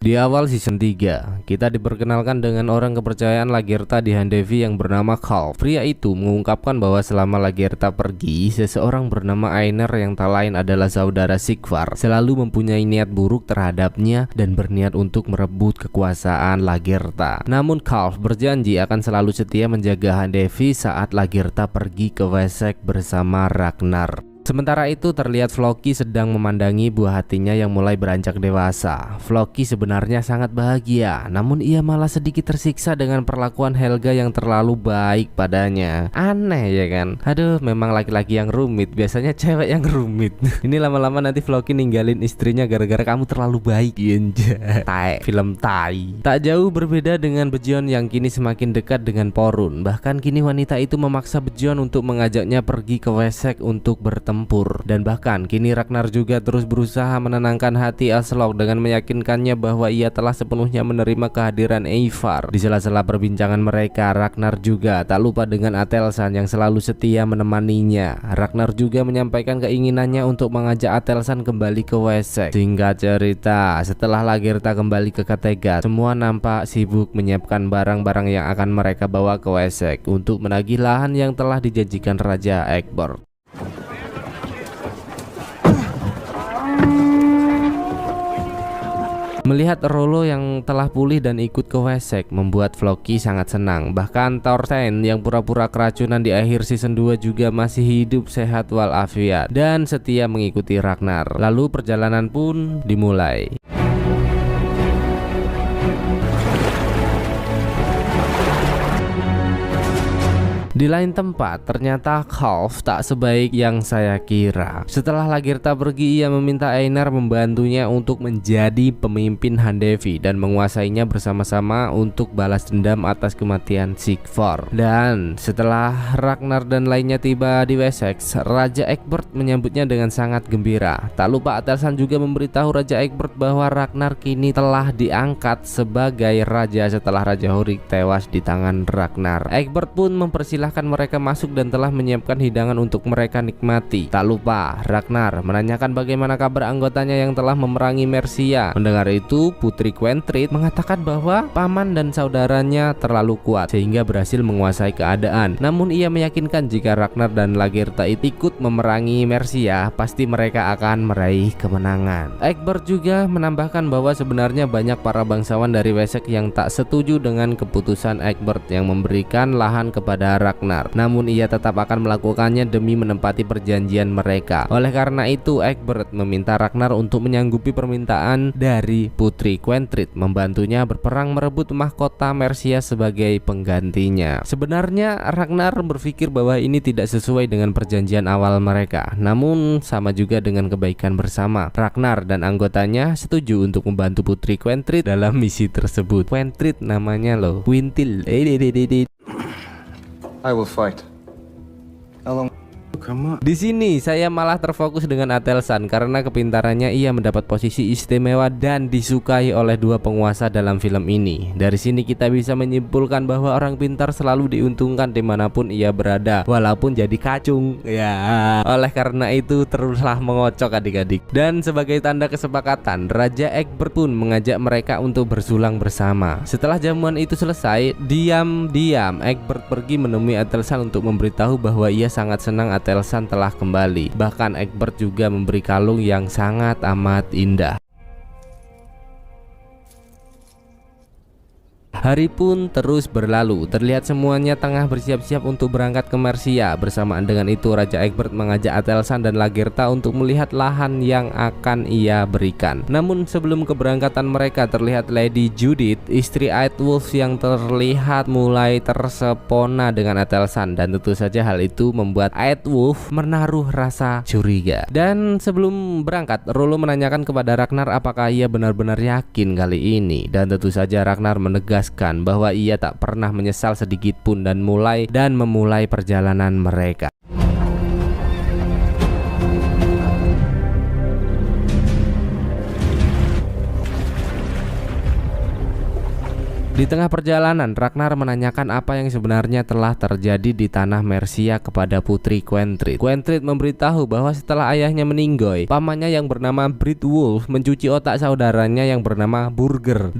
Di awal season 3, kita diperkenalkan dengan orang kepercayaan Lagertha di Handevi yang bernama Calf. Pria itu mengungkapkan bahwa selama Lagertha pergi, seseorang bernama Einar yang tak lain adalah saudara Sigvar selalu mempunyai niat buruk terhadapnya dan berniat untuk merebut kekuasaan Lagertha. Namun Calf berjanji akan selalu setia menjaga Handevi saat Lagertha pergi ke Wessex bersama Ragnar. Sementara itu terlihat Floki sedang memandangi buah hatinya yang mulai beranjak dewasa. Floki sebenarnya sangat bahagia, namun ia malah sedikit tersiksa dengan perlakuan Helga yang terlalu baik padanya. Aneh ya kan? Aduh, memang laki-laki yang rumit, biasanya cewek yang rumit. Ini lama-lama nanti Floki ninggalin istrinya gara-gara kamu terlalu baik. Inja. Tai, film tai. Tak jauh berbeda dengan Bejon yang kini semakin dekat dengan Porun. Bahkan kini wanita itu memaksa Bejon untuk mengajaknya pergi ke Wessex untuk bertemu. Dan bahkan kini Ragnar juga terus berusaha menenangkan hati Aslok dengan meyakinkannya bahwa ia telah sepenuhnya menerima kehadiran Eivor. Di sela-sela perbincangan mereka, Ragnar juga tak lupa dengan Atelsan yang selalu setia menemaninya. Ragnar juga menyampaikan keinginannya untuk mengajak Atelsan kembali ke Wessex. Singkat cerita, setelah Lagertha kembali ke Kattegat, semua nampak sibuk menyiapkan barang-barang yang akan mereka bawa ke Wessex untuk menagih lahan yang telah dijanjikan Raja Egbert. Melihat Rollo yang telah pulih dan ikut ke Wessex membuat Floki sangat senang. Bahkan Thorstein yang pura-pura keracunan di akhir season 2 juga masih hidup sehat walafiat dan setia mengikuti Ragnar. Lalu perjalanan pun dimulai. Di lain tempat, ternyata Calf tak sebaik yang saya kira. Setelah Lagertha pergi, ia meminta Einar membantunya untuk menjadi pemimpin Handevi dan menguasainya bersama-sama untuk balas dendam atas kematian Sigvar. Dan setelah Ragnar dan lainnya tiba di Wessex, Raja Egbert menyambutnya dengan sangat gembira. Tak lupa Atelsan juga memberitahu Raja Egbert bahwa Ragnar kini telah diangkat sebagai raja setelah Raja Horik tewas di tangan Ragnar. Egbert pun mempersilahkan mereka masuk dan telah menyiapkan hidangan untuk mereka nikmati. Tak lupa Ragnar menanyakan bagaimana kabar anggotanya yang telah memerangi Mercia. Mendengar itu, Putri Quentrid mengatakan bahwa paman dan saudaranya terlalu kuat sehingga berhasil menguasai keadaan. Namun ia meyakinkan jika Ragnar dan Lagertha ikut memerangi Mercia, pasti mereka akan meraih kemenangan. Egbert juga menambahkan bahwa sebenarnya banyak para bangsawan dari Wessex yang tak setuju dengan keputusan Egbert yang memberikan lahan kepada Ragnar. Namun ia tetap akan melakukannya demi menempati perjanjian mereka. Oleh karena itu Egbert meminta Ragnar untuk menyanggupi permintaan dari Putri Quentrid, membantunya berperang merebut mahkota Mercia sebagai penggantinya. Sebenarnya Ragnar berpikir bahwa ini tidak sesuai dengan perjanjian awal mereka. Namun sama juga dengan kebaikan bersama, Ragnar dan anggotanya setuju untuk membantu Putri Quentrid dalam misi tersebut. Quentrid namanya loh, Quintil. I will fight. How long? Come on. Di sini saya malah terfokus dengan Atelsan karena kepintarannya ia mendapat posisi istimewa dan disukai oleh dua penguasa dalam film ini. Dari sini kita bisa menyimpulkan bahwa orang pintar selalu diuntungkan dimanapun ia berada, walaupun jadi kacung. Ya, oleh karena itu teruslah mengocok adik-adik. Dan sebagai tanda kesepakatan, Raja Egbert pun mengajak mereka untuk bersulang bersama. Setelah jamuan itu selesai, diam-diam Egbert pergi menemui Atelsan untuk memberitahu bahwa ia sangat senang Atelsan telah kembali. Bahkan Egbert juga memberi kalung yang sangat amat indah. Hari pun terus berlalu. Terlihat semuanya tengah bersiap-siap untuk berangkat ke Mercia. Bersamaan dengan itu Raja Egbert mengajak Atelsan dan Lagertha untuk melihat lahan yang akan ia berikan. Namun sebelum keberangkatan mereka, terlihat Lady Judith, istri Aedwulf, yang terlihat mulai tersepona dengan Atelsan. Dan tentu saja hal itu membuat Aedwulf menaruh rasa curiga. Dan sebelum berangkat, Rollo menanyakan kepada Ragnar apakah ia benar-benar yakin kali ini. Dan tentu saja Ragnar menegaskan bahwa ia tak pernah menyesal sedikit pun dan memulai perjalanan mereka. Di tengah perjalanan, Ragnar menanyakan apa yang sebenarnya telah terjadi di tanah Mercia kepada putri Quentrid. Quentrid memberitahu bahwa setelah ayahnya meninggoy, pamannya yang bernama Britwulf mencuci otak saudaranya yang bernama Burger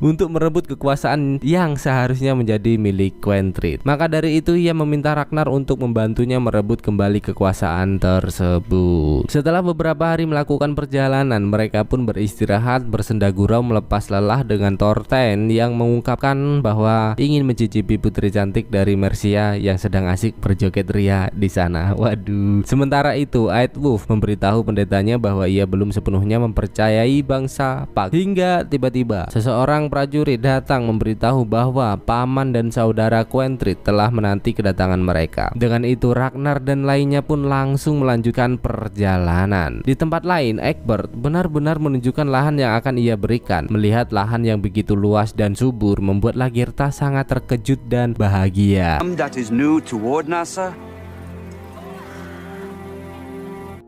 untuk merebut kekuasaan yang seharusnya menjadi milik Quentrid. Maka dari itu ia meminta Ragnar untuk membantunya merebut kembali kekuasaan tersebut. Setelah beberapa hari melakukan perjalanan, mereka pun beristirahat bersenda gurau melepas lelah dengan Thorstein yang mengungkapkan bahwa ingin mencicipi putri cantik dari Mercia yang sedang asik berjoget ria di sana. Waduh. Sementara itu, Aedwulf memberitahu pendetanya bahwa ia belum sepenuhnya mempercayai bangsa Pakt. Hingga tiba-tiba seseorang prajurit datang memberitahu bahwa paman dan saudara Quentrid telah menanti kedatangan mereka. Dengan itu Ragnar dan lainnya pun langsung melanjutkan perjalanan. Di tempat lain, Egbert benar-benar menunjukkan lahan yang akan ia berikan. Melihat lahan yang begitu luas dan subur membuat Lagertha sangat terkejut dan bahagia. That is new to Ordnasser.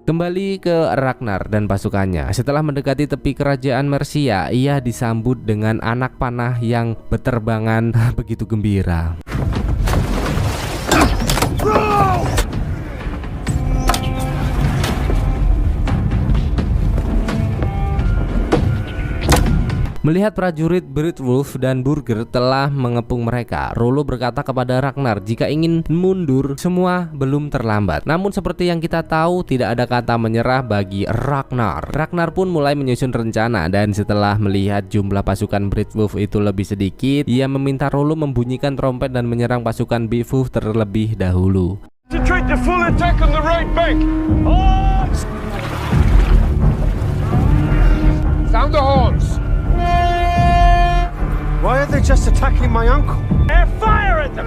Kembali ke Ragnar dan pasukannya. Setelah mendekati tepi kerajaan Mercia, ia disambut dengan anak panah yang berterbangan begitu gembira. Melihat prajurit Britwulf dan Burger telah mengepung mereka, Rollo berkata kepada Ragnar jika ingin mundur semua belum terlambat. Namun seperti yang kita tahu, tidak ada kata menyerah bagi Ragnar. Ragnar pun mulai menyusun rencana, dan setelah melihat jumlah pasukan Britwulf itu lebih sedikit, ia meminta Rollo membunyikan trompet dan menyerang pasukan Beowulf terlebih dahulu. Sound the horns. Why are they just attacking my uncle? Fire at them!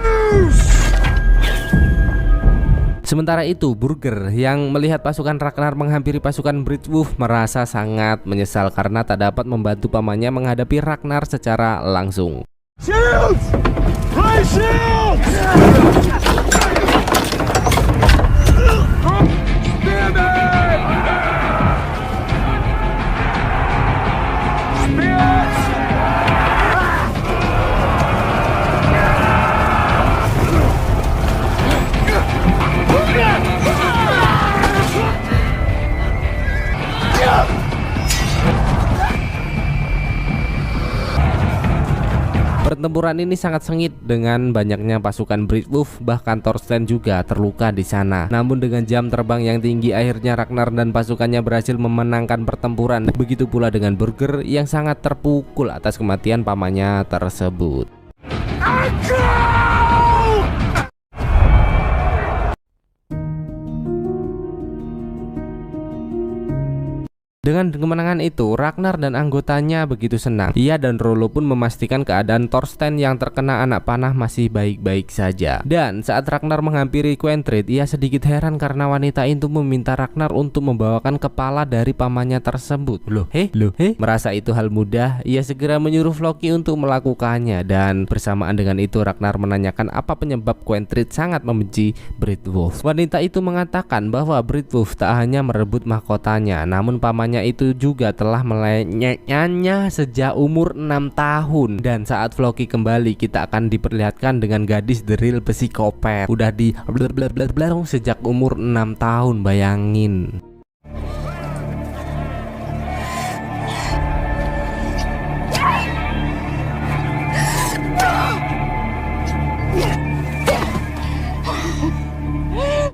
Sementara itu, Burger yang melihat pasukan Ragnar menghampiri pasukan Britwulf merasa sangat menyesal karena tak dapat membantu pamannya menghadapi Ragnar secara langsung. Shields! Play shields! Spearmen! Spears! Pertempuran ini sangat sengit dengan banyaknya pasukan Britwulf, bahkan Thorstein juga terluka di sana. Namun dengan jam terbang yang tinggi, akhirnya Ragnar dan pasukannya berhasil memenangkan pertempuran. Begitu pula dengan Burger yang sangat terpukul atas kematian pamannya tersebut. Dengan kemenangan itu, Ragnar dan anggotanya begitu senang. Ia dan Rollo pun memastikan keadaan Thorstein yang terkena anak panah masih baik-baik saja. Dan saat Ragnar menghampiri Quentrid, ia sedikit heran karena wanita itu meminta Ragnar untuk membawakan kepala dari pamannya tersebut. Loh, merasa itu hal mudah, ia segera menyuruh Floki untuk melakukannya. Dan bersamaan dengan itu Ragnar menanyakan apa penyebab Quentrid sangat membenci Britwulf. Wanita itu mengatakan bahwa Britwulf tak hanya merebut mahkotanya, namun pamannya itu juga telah melenyeknya sejak umur 6 tahun. Dan saat Floki kembali, kita akan diperlihatkan dengan gadis deril psikopat. Udah di sejak umur 6 tahun, bayangin.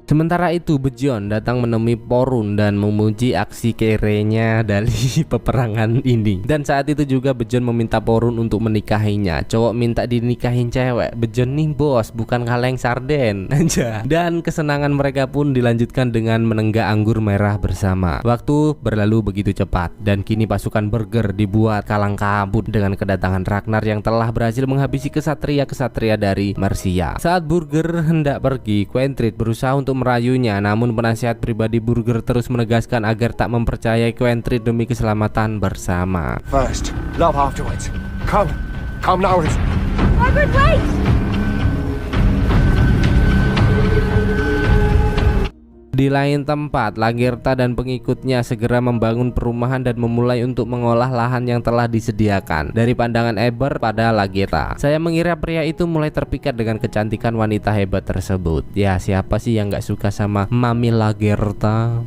Sementara itu Bejon datang menemui Porun dan memuji aksi kerenya dari peperangan ini. Dan saat itu juga Bejon meminta Porun untuk menikahinya. Cowok minta dinikahin cewek, Bejon nih bos, bukan kaleng sarden aja. Dan kesenangan mereka pun dilanjutkan dengan menenggak anggur merah bersama. Waktu berlalu begitu cepat, dan kini pasukan Burger dibuat kalang kabut dengan kedatangan Ragnar yang telah berhasil menghabisi kesatria-kesatria dari Mercia. Saat Burger hendak pergi, Quentrid berusaha untuk merayunya, namun penasihat pribadi Burger terus menegaskan agar tak mempercayai Quentrid demi keselamatan bersama. First, love afterwards. Come now. Margaret, wait! Di lain tempat, Lagertha dan pengikutnya segera membangun perumahan dan memulai untuk mengolah lahan yang telah disediakan. Dari pandangan Egbert pada Lagertha, saya mengira pria itu mulai terpikat dengan kecantikan wanita hebat tersebut. Ya, siapa sih yang gak suka sama Mami Lagertha?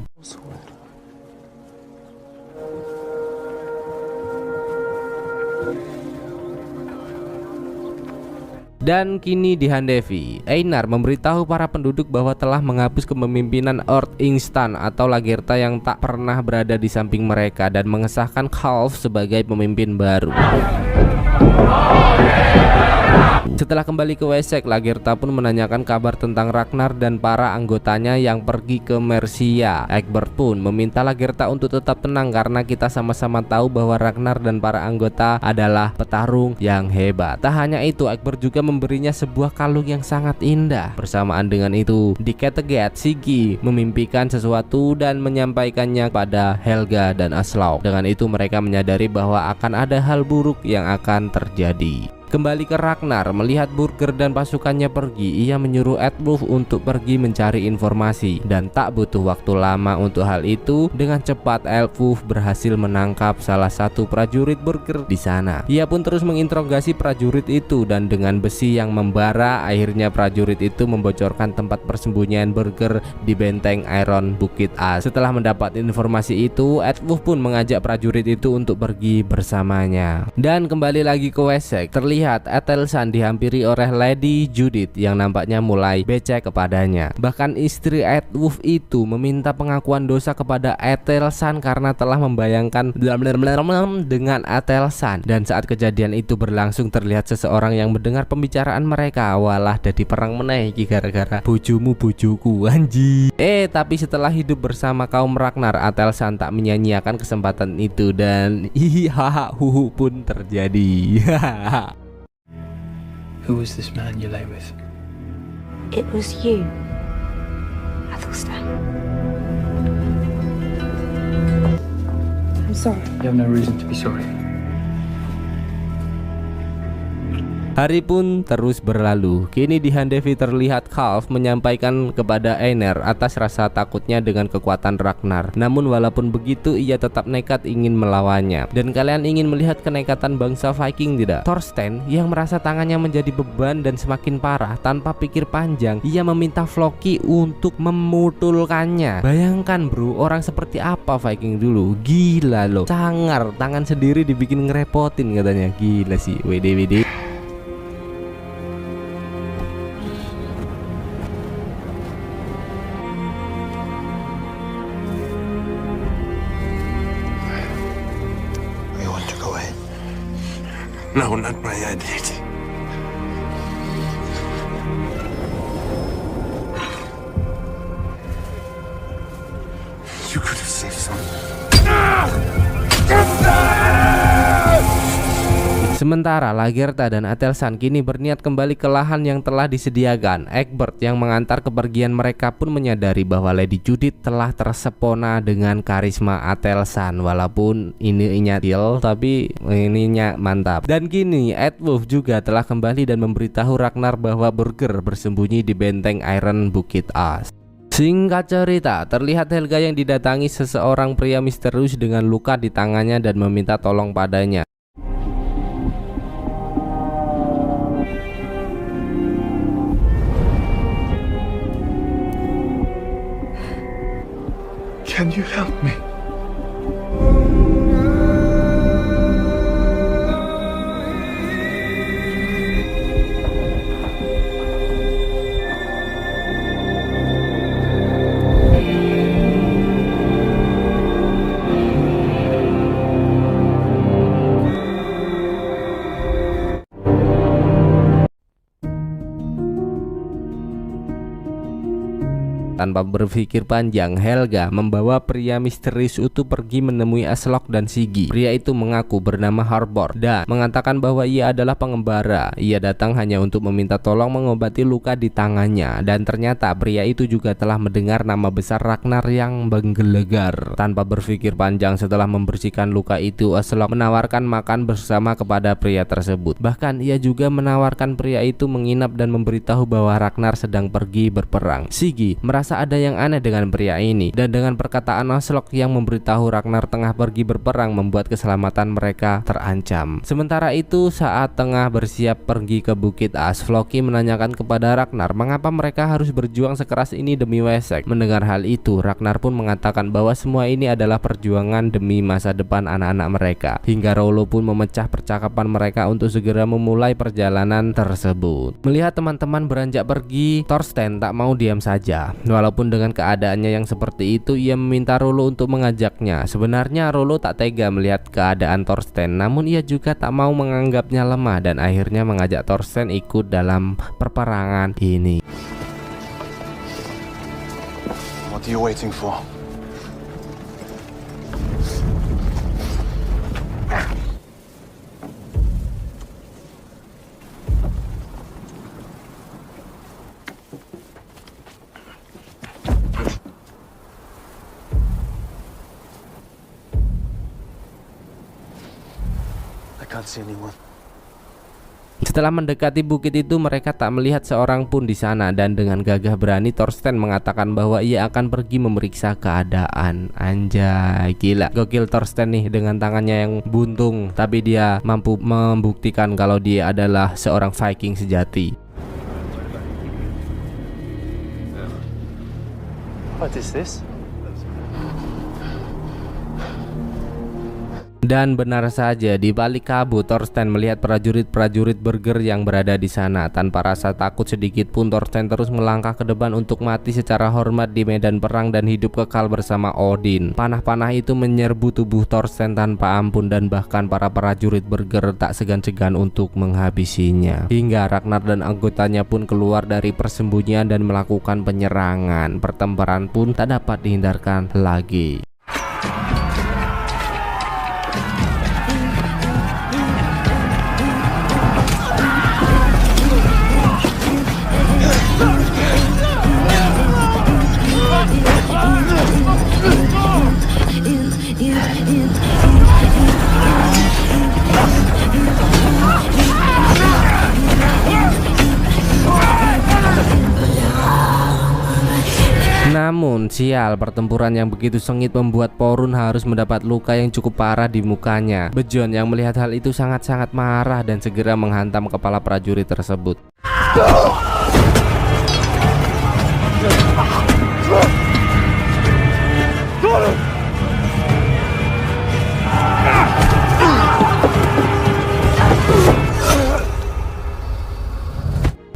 Dan kini di Handevi, Einar memberitahu para penduduk bahwa telah menghapus kepemimpinan Ord Ingstad atau Lagertha yang tak pernah berada di samping mereka dan mengesahkan Kalf sebagai pemimpin baru. Setelah kembali ke Wessex, Lagertha pun menanyakan kabar tentang Ragnar dan para anggotanya yang pergi ke Mercia. Egbert pun meminta Lagertha untuk tetap tenang karena kita sama-sama tahu bahwa Ragnar dan para anggota adalah petarung yang hebat. Tak hanya itu, Egbert juga memberinya sebuah kalung yang sangat indah. Bersamaan dengan itu, di Kattegat, Siggy memimpikan sesuatu dan menyampaikannya pada Helga dan Aslaug. Dengan itu mereka menyadari bahwa akan ada hal buruk yang akan terjadi. Kembali ke Ragnar, melihat Burger dan pasukannya pergi, ia menyuruh Eadwulf untuk pergi mencari informasi. Dan tak butuh waktu lama untuk hal itu, dengan cepat Eadwulf berhasil menangkap salah satu prajurit Burger di sana. Ia pun terus menginterogasi prajurit itu dan dengan besi yang membara, akhirnya prajurit itu membocorkan tempat persembunyian Burger di benteng Iron Bukit As. Setelah mendapat informasi itu, Eadwulf pun mengajak prajurit itu untuk pergi bersamanya. Dan kembali lagi ke Wessex, terlihat Athelstan dihampiri oleh Lady Judith yang nampaknya mulai becek kepadanya. Bahkan istri Eadwulf itu meminta pengakuan dosa kepada Athelstan karena telah membayangkan dengan Athelstan. Dan saat kejadian itu berlangsung, terlihat seseorang yang mendengar pembicaraan mereka. Walah, dadi perang meneh iki gara-gara bojomu bojoku anji. Tapi setelah hidup bersama kaum Ragnar, Athelstan tak menyanyiakan kesempatan itu dan hihiha huhu pun terjadi. Who was this man you lay with? It was you, Athelstan. I'm sorry. You have no reason to be sorry. Hari pun terus berlalu. Kini di Handevi terlihat Kalf menyampaikan kepada Einar atas rasa takutnya dengan kekuatan Ragnar. Namun walaupun begitu, ia tetap nekat ingin melawannya. Dan kalian ingin melihat kenekatan bangsa Viking tidak? Thorstein yang merasa tangannya menjadi beban dan semakin parah, tanpa pikir panjang ia meminta Floki untuk memutulkannya. Bayangkan bro, orang seperti apa Viking dulu? Gila loh, sangar, tangan sendiri dibikin ngerepotin katanya. Gila sih, WD. No, not my idea. You could have saved something. Sementara Lagertha dan Athelstan kini berniat kembali ke lahan yang telah disediakan. Egbert yang mengantar kepergian mereka pun menyadari bahwa Lady Judith telah tersepona dengan karisma Athelstan. Walaupun ini nyatil, tapi ininya mantap. Dan kini Eadwulf juga telah kembali dan memberitahu Ragnar bahwa Burger bersembunyi di benteng Iron Bukit As. Singkat cerita, terlihat Helga yang didatangi seseorang pria misterius dengan luka di tangannya dan meminta tolong padanya. Can you help me? Tanpa berpikir panjang, Helga membawa pria misterius itu pergi menemui Aslaug dan Siggy. Pria itu mengaku bernama Harbor dan mengatakan bahwa ia adalah pengembara. Ia datang hanya untuk meminta tolong mengobati luka di tangannya. Dan ternyata pria itu juga telah mendengar nama besar Ragnar yang menggelegar. Tanpa berpikir panjang, setelah membersihkan luka itu, Aslaug menawarkan makan bersama kepada pria tersebut. Bahkan ia juga menawarkan pria itu menginap dan memberitahu bahwa Ragnar sedang pergi berperang. Siggy merasa merasa ada yang aneh dengan pria ini, dan dengan perkataan Aslok yang memberitahu Ragnar tengah pergi berperang membuat keselamatan mereka terancam. Sementara itu, saat tengah bersiap pergi ke Bukit As, Floki menanyakan kepada Ragnar mengapa mereka harus berjuang sekeras ini demi Wessex. Mendengar hal itu, Ragnar pun mengatakan bahwa semua ini adalah perjuangan demi masa depan anak-anak mereka. Hingga Rollo pun memecah percakapan mereka untuk segera memulai perjalanan tersebut. Melihat teman-teman beranjak pergi, Thorsten tak mau diam saja. Walaupun dengan keadaannya yang seperti itu, ia meminta Rollo untuk mengajaknya. Sebenarnya Rollo tak tega melihat keadaan Thorsten, namun ia juga tak mau menganggapnya lemah dan akhirnya mengajak Thorsten ikut dalam peperangan ini. What are you waiting for? I can't see anyone. Setelah mendekati bukit itu, mereka tak melihat seorang pun di sana, dan dengan gagah berani Thorsten mengatakan bahwa ia akan pergi memeriksa keadaan. Anjay, gila, gokil Thorsten nih dengan tangannya yang buntung, tapi dia mampu membuktikan kalau dia adalah seorang Viking sejati. What is this? Dan benar saja, di balik kabut Thorsten melihat prajurit-prajurit Berger yang berada di sana. Tanpa rasa takut sedikit pun, Thorsten terus melangkah ke depan untuk mati secara hormat di medan perang dan hidup kekal bersama Odin. Panah-panah itu menyerbu tubuh Thorsten tanpa ampun, dan bahkan para prajurit Berger tak segan-segan untuk menghabisinya. Hingga Ragnar dan anggotanya pun keluar dari persembunyian dan melakukan penyerangan. Pertempuran pun tak dapat dihindarkan lagi. Namun sial, pertempuran yang begitu sengit membuat Porun harus mendapat luka yang cukup parah di mukanya. Bejon yang melihat hal itu sangat-sangat marah dan segera menghantam kepala prajurit tersebut.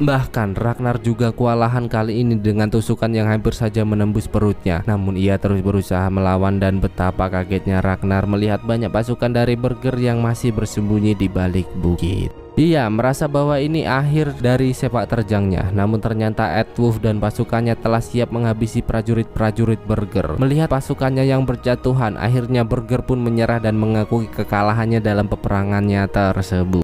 Bahkan Ragnar juga kewalahan kali ini dengan tusukan yang hampir saja menembus perutnya. Namun ia terus berusaha melawan, dan betapa kagetnya Ragnar melihat banyak pasukan dari Berger yang masih bersembunyi di balik bukit. Ia merasa bahwa ini akhir dari sepak terjangnya. Namun ternyata Eadwulf dan pasukannya telah siap menghabisi prajurit-prajurit Berger. Melihat pasukannya yang berjatuhan, akhirnya Berger pun menyerah dan mengakui kekalahannya dalam peperangannya tersebut.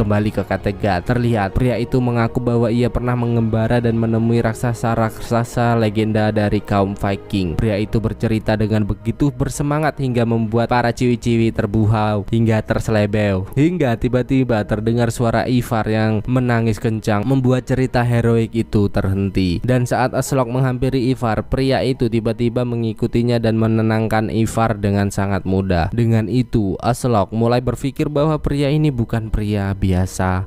Kembali ke Kattegat, terlihat pria itu mengaku bahwa ia pernah mengembara dan menemui raksasa-raksasa legenda dari kaum Viking. Pria itu bercerita dengan begitu bersemangat hingga membuat para ciwi-ciwi terbuhau hingga terselebeu. Hingga tiba-tiba terdengar suara Ivar yang menangis kencang, membuat cerita heroik itu terhenti. Dan saat Aslok menghampiri Ivar, pria itu tiba-tiba mengikutinya dan menenangkan Ivar dengan sangat mudah. Dengan itu, Aslok mulai berpikir bahwa pria ini bukan pria biasa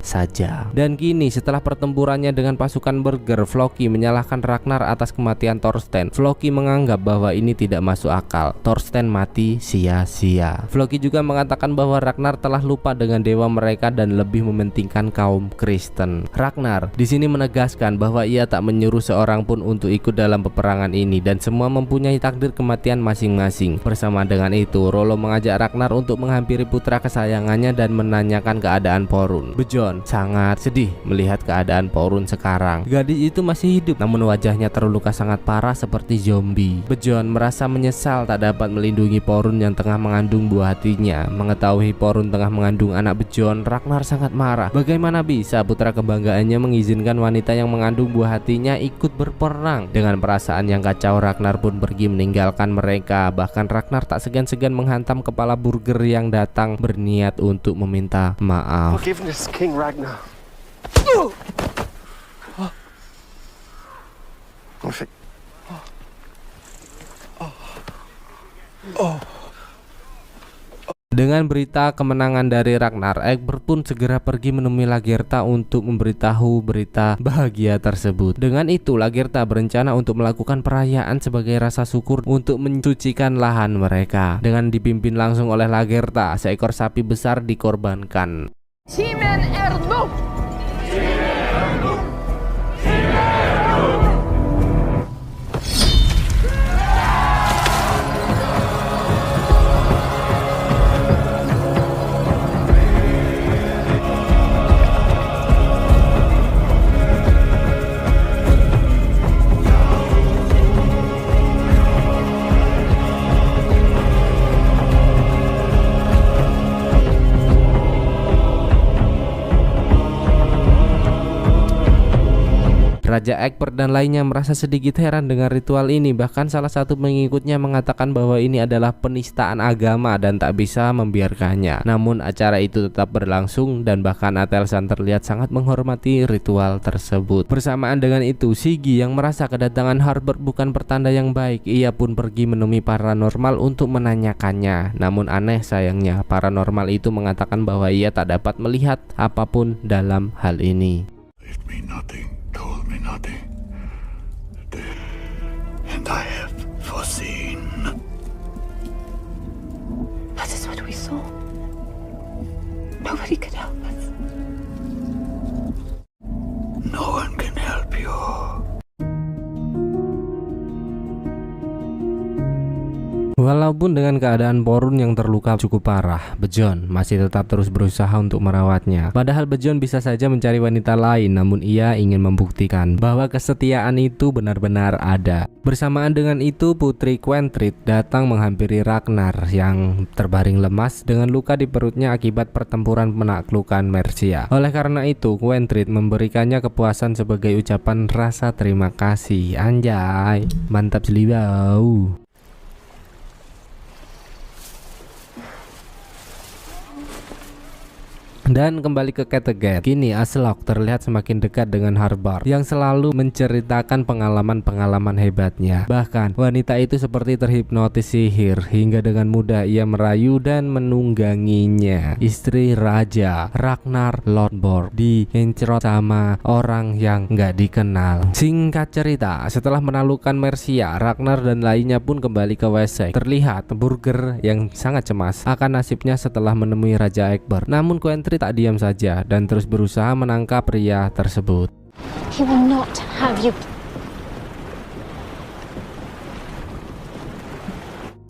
saja. Dan kini setelah pertempurannya dengan pasukan Berger, Floki menyalahkan Ragnar atas kematian Thorsten. Floki menganggap bahwa ini tidak masuk akal. Thorsten mati sia-sia. Floki juga mengatakan bahwa Ragnar telah lupa dengan dewa mereka dan lebih mementingkan kaum Kristen. Ragnar di sini menegaskan bahwa ia tak menyuruh seorang pun untuk ikut dalam peperangan ini, dan semua mempunyai takdir kematian masing-masing. Bersama dengan itu, Rollo mengajak Ragnar untuk menghampiri putra kesayangannya dan menanyakan keadaan Porun. Porun. Bejon sangat sedih melihat keadaan Porun sekarang. Gadis itu masih hidup namun wajahnya terluka sangat parah seperti zombie. Bejon merasa menyesal tak dapat melindungi Porun yang tengah mengandung buah hatinya. Mengetahui Porun tengah mengandung anak Bejon, Ragnar sangat marah. Bagaimana bisa putra kebanggaannya mengizinkan wanita yang mengandung buah hatinya ikut berperang? Dengan perasaan yang kacau, Ragnar pun pergi meninggalkan mereka. Bahkan Ragnar tak segan-segan menghantam kepala burger yang datang berniat untuk meminta maaf. Forgiveness, King Ragnar. Dengan berita kemenangan dari Ragnar, Egbert pun segera pergi menemui Lagertha untuk memberitahu berita bahagia tersebut. Dengan itu, Lagertha berencana untuk melakukan perayaan sebagai rasa syukur untuk mensucikan lahan mereka. Dengan dipimpin langsung oleh Lagertha, seekor sapi besar dikorbankan. Raja Egbert dan lainnya merasa sedikit heran dengan ritual ini. Bahkan salah satu pengikutnya mengatakan bahwa ini adalah penistaan agama dan tak bisa membiarkannya. Namun acara itu tetap berlangsung dan bahkan Athelstan terlihat sangat menghormati ritual tersebut. Bersamaan dengan itu, Siggy yang merasa kedatangan Harbert bukan pertanda yang baik, ia pun pergi menemui paranormal untuk menanyakannya. Namun aneh sayangnya, paranormal itu mengatakan bahwa ia tak dapat melihat apapun dalam hal ini. Told me nothing. And I have foreseen. That is what we saw. Nobody could help us. No one can help you. Walaupun dengan keadaan Porun yang terluka cukup parah, Bejon masih tetap terus berusaha untuk merawatnya. Padahal Bejon bisa saja mencari wanita lain, namun ia ingin membuktikan bahwa kesetiaan itu benar-benar ada. Bersamaan dengan itu, Putri Quentrid datang menghampiri Ragnar yang terbaring lemas dengan luka di perutnya akibat pertempuran penaklukan Mercia. Oleh karena itu, Quentrid memberikannya kepuasan sebagai ucapan rasa terima kasih. Anjay, mantap selibau. Dan kembali ke Kattegat. Kini Aslak terlihat semakin dekat dengan Harbard yang selalu menceritakan pengalaman-pengalaman hebatnya. Bahkan wanita itu seperti terhipnotis sihir hingga dengan mudah ia merayu dan menungganginya. Istri Raja Ragnar Lothbrok diincerot sama orang yang nggak dikenal. Singkat cerita, setelah menaklukkan Mercia, Ragnar dan lainnya pun kembali ke Wessex. Terlihat burger yang sangat cemas akan nasibnya setelah menemui Raja Egbert. Namun Quentrid tak diam saja dan terus berusaha menangkap pria tersebut. He will not have you.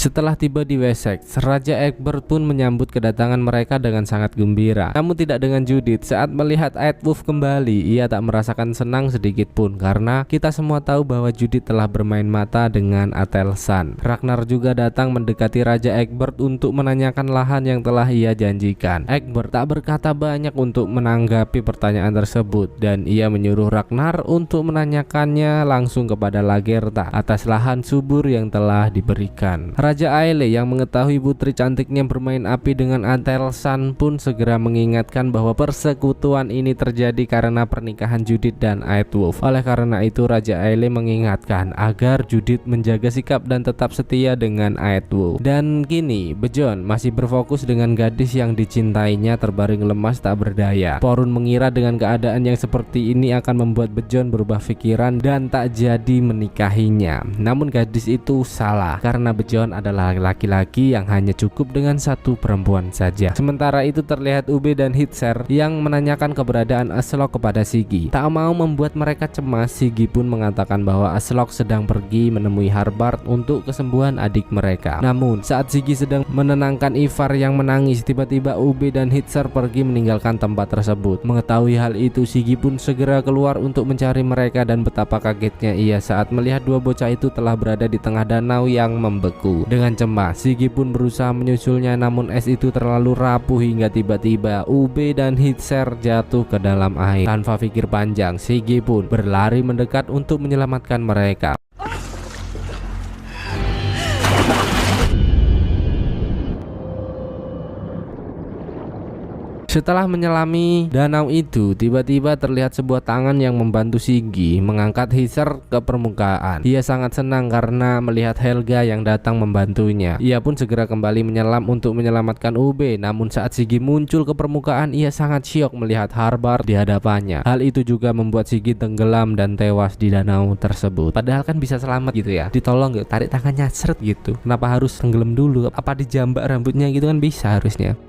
Setelah tiba di Wessex, Raja Egbert pun menyambut kedatangan mereka dengan sangat gembira. Namun tidak dengan Judith. Saat melihat Aedwulf kembali, ia tak merasakan senang sedikit pun karena kita semua tahu bahwa Judith telah bermain mata dengan Athelstan. Ragnar juga datang mendekati Raja Egbert untuk menanyakan lahan yang telah ia janjikan. Egbert tak berkata banyak untuk menanggapi pertanyaan tersebut dan ia menyuruh Ragnar untuk menanyakannya langsung kepada Lagertha atas lahan subur yang telah diberikan. Raja Aile yang mengetahui putri cantiknya bermain api dengan Athelstan pun segera mengingatkan bahwa persekutuan ini terjadi karena pernikahan Judith dan Aedwulf. Oleh karena itu Raja Aile mengingatkan agar Judith menjaga sikap dan tetap setia dengan Aedwulf. Dan kini Bejon masih berfokus dengan gadis yang dicintainya terbaring lemas tak berdaya. Porun mengira dengan keadaan yang seperti ini akan membuat Bejon berubah pikiran dan tak jadi menikahinya. Namun gadis itu salah karena Bejon adalah laki-laki yang hanya cukup dengan satu perempuan saja. Sementara itu terlihat Ube dan Hitzer yang menanyakan keberadaan Aslok kepada Siggy. Tak mau membuat mereka cemas, Siggy pun mengatakan bahwa Aslok sedang pergi menemui Harbard untuk kesembuhan adik mereka. Namun saat Siggy sedang menenangkan Ivar yang menangis, tiba-tiba Ube dan Hitzer pergi meninggalkan tempat tersebut. Mengetahui hal itu, Siggy pun segera keluar untuk mencari mereka dan betapa kagetnya ia saat melihat dua bocah itu telah berada di tengah danau yang membeku. Dengan cemas, Siggy pun berusaha menyusulnya, namun es itu terlalu rapuh hingga tiba-tiba Ube dan Hitzer jatuh ke dalam air. Tanpa pikir panjang, Siggy pun berlari mendekat untuk menyelamatkan mereka. Setelah menyelami danau itu, tiba-tiba terlihat sebuah tangan yang membantu Siggy mengangkat Hitzer ke permukaan. Ia sangat senang karena melihat Helga yang datang membantunya. Ia pun segera kembali menyelam untuk menyelamatkan Ube. Namun saat Siggy muncul ke permukaan, ia sangat syok melihat Harbard di hadapannya. Hal itu juga membuat Siggy tenggelam dan tewas di danau tersebut. Padahal kan bisa selamat gitu ya, ditolong gitu, tarik tangannya seret gitu. Kenapa harus tenggelam dulu? Apa dijambak rambutnya gitu kan bisa harusnya.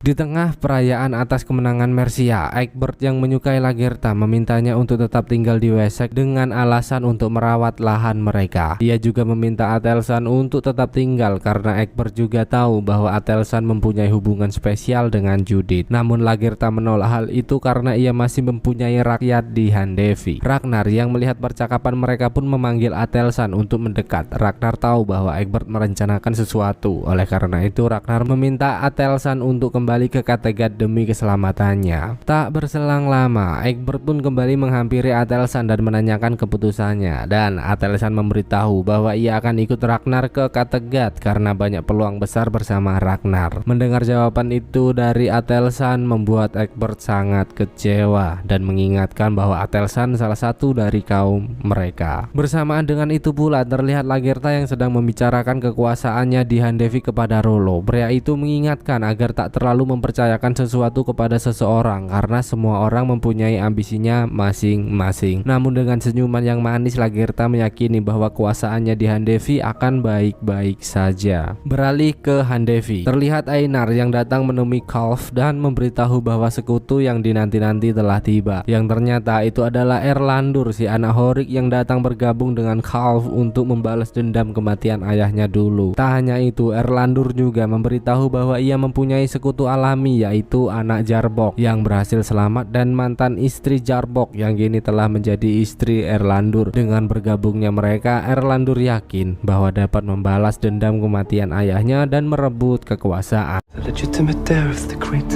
Di tengah perayaan atas kemenangan Mercia, Egbert yang menyukai Lagertha memintanya untuk tetap tinggal di Wessex dengan alasan untuk merawat lahan mereka. Ia juga meminta Athelstan untuk tetap tinggal karena Egbert juga tahu bahwa Athelstan mempunyai hubungan spesial dengan Judith. Namun Lagertha menolak hal itu karena ia masih mempunyai rakyat di Handevi. Ragnar yang melihat percakapan mereka pun memanggil Athelstan untuk mendekat. Ragnar tahu bahwa Egbert merencanakan sesuatu. Oleh karena itu Ragnar meminta Athelstan untuk kembali ke Kattegat demi keselamatannya. Tak berselang lama, Egbert pun kembali menghampiri Athelstan dan menanyakan keputusannya, dan Athelstan memberitahu bahwa ia akan ikut Ragnar ke Kattegat karena banyak peluang besar bersama Ragnar. Mendengar jawaban itu dari Athelstan membuat Egbert sangat kecewa dan mengingatkan bahwa Athelstan salah satu dari kaum mereka. Bersamaan dengan itu pula terlihat Lagertha yang sedang membicarakan kekuasaannya di Handevi kepada Rollo. Pria itu mengingatkan agar tak terlalu mempercayakan sesuatu kepada seseorang karena semua orang mempunyai ambisinya masing-masing. Namun dengan senyuman yang manis, Lagertha meyakini bahwa kuasaannya di Handevi akan baik-baik saja. Beralih ke Handevi, terlihat Einar yang datang menemui Kalf dan memberitahu bahwa sekutu yang dinanti-nanti telah tiba. Yang ternyata itu adalah Erlandur, si anak Horik yang datang bergabung dengan Kalf untuk membalas dendam kematian ayahnya dulu. Tak hanya itu, Erlandur juga memberitahu bahwa ia mempunyai sekutu alami, yaitu anak Jarbok yang berhasil selamat dan mantan istri Jarbok yang kini telah menjadi istri Erlandur. Dengan bergabungnya mereka, Erlandur yakin bahwa dapat membalas dendam kematian ayahnya dan merebut kekuasaan. The legitimate heir of the great.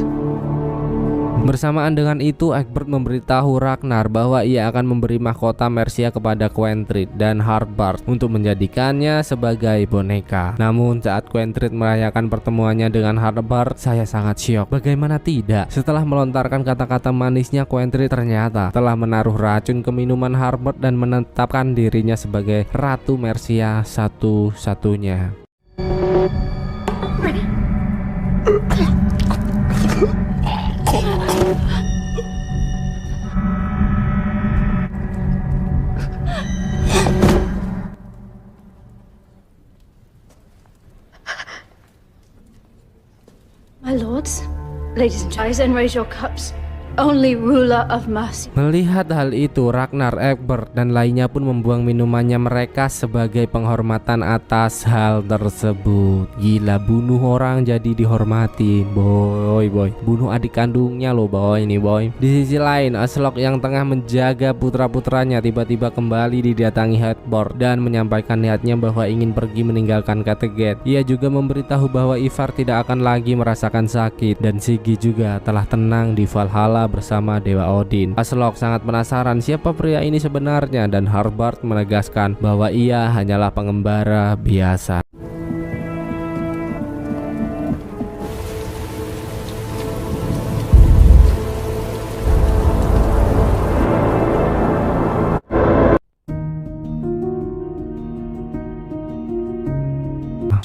Bersamaan dengan itu, Egbert memberitahu Ragnar bahwa ia akan memberi mahkota Mercia kepada Quentrid dan Harbard untuk menjadikannya sebagai boneka. Namun saat Quentrid merayakan pertemuannya dengan Harbard, saya sangat syok. Bagaimana tidak? Setelah melontarkan kata-kata manisnya, Quentrid ternyata telah menaruh racun ke minuman Harbard dan menetapkan dirinya sebagai Ratu Mercia satu-satunya. My lords, ladies and gentlemen, and raise your cups. Only ruler of mercy. Melihat hal itu, Ragnar, Egbert, dan lainnya pun membuang minumannya mereka sebagai penghormatan atas hal tersebut. Gila, bunuh orang jadi dihormati, boy. Bunuh adik kandungnya loh, boy, ini boy. Di sisi lain, Aslok yang tengah menjaga putra-putranya tiba-tiba kembali didatangi Harbard dan menyampaikan niatnya bahwa ingin pergi meninggalkan Kattegat. Ia juga memberitahu bahwa Ivar tidak akan lagi merasakan sakit dan Siggy juga telah tenang di Valhalla bersama Dewa Odin. Aslok sangat penasaran siapa pria ini sebenarnya dan Harbard menegaskan bahwa ia hanyalah pengembara biasa.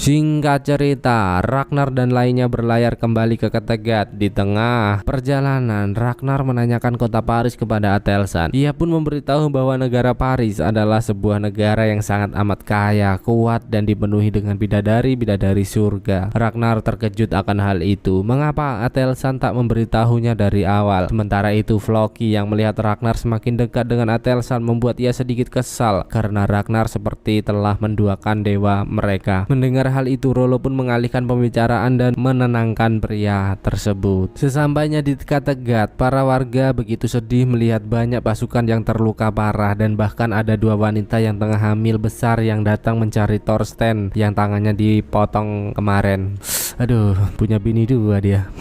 Singkat Singkat cerita, Ragnar dan lainnya berlayar kembali ke Kattegat. Di tengah perjalanan, Ragnar menanyakan kota Paris kepada Athelstan. Ia pun memberitahu bahwa negara Paris adalah sebuah negara yang sangat amat kaya, kuat, dan dipenuhi dengan bidadari-bidadari surga. Ragnar terkejut akan hal itu. Mengapa Athelstan tak memberitahunya dari awal? Sementara itu, Floki yang melihat Ragnar semakin dekat dengan Athelstan membuat ia sedikit kesal karena Ragnar seperti telah menduakan dewa mereka. Mendengar hal itu, Rollo pun mengalihkan pembicaraan dan menenangkan pria tersebut. Sesampainya di Kattegat, para warga begitu sedih melihat banyak pasukan yang terluka parah dan bahkan ada dua wanita yang tengah hamil besar yang datang mencari Thorsten yang tangannya dipotong kemarin. Aduh, punya bini dua dia.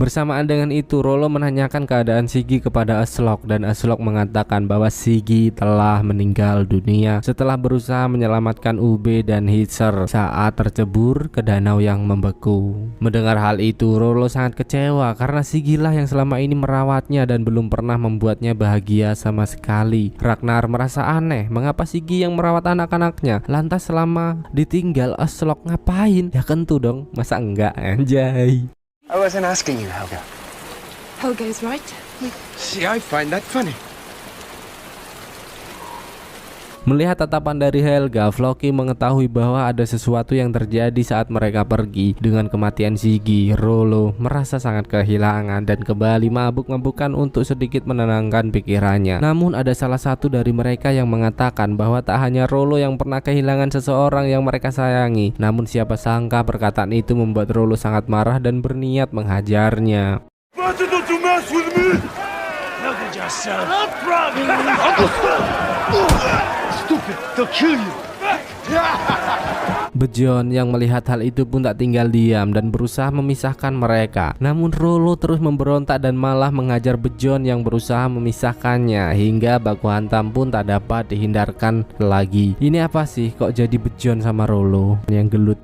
Bersamaan dengan itu, Rollo menanyakan keadaan Sigi kepada Aslok dan Aslok mengatakan bahwa Sigi telah meninggal dunia setelah berusaha menyelamatkan Ube dan Hitzer saat tercebur ke danau yang membeku. Mendengar hal itu, Rollo sangat kecewa karena Sigilah yang selama ini merawatnya dan belum pernah membuatnya bahagia sama sekali. Ragnar merasa aneh, mengapa Sigi yang merawat anak-anaknya, lantas selama ditinggal Aslok ngapain? Ya kentu dong, masa enggak, anjay. I wasn't asking you, Helga. Helga is right. See, I find that funny. Melihat tatapan dari Helga, Floki mengetahui bahwa ada sesuatu yang terjadi saat mereka pergi. Dengan kematian Sigi, Rollo merasa sangat kehilangan dan kembali mabuk-mabukan untuk sedikit menenangkan pikirannya. Namun ada salah satu dari mereka yang mengatakan bahwa tak hanya Rollo yang pernah kehilangan seseorang yang mereka sayangi. Namun siapa sangka perkataan itu membuat Rollo sangat marah dan berniat menghajarnya. Bejon yang melihat hal itu pun tak tinggal diam dan berusaha memisahkan mereka. Namun Rollo terus memberontak dan malah mengajar Bejon yang berusaha memisahkannya hingga baku hantam pun tak dapat dihindarkan lagi. Ini apa sih kok jadi Bejon sama Rollo yang gelut?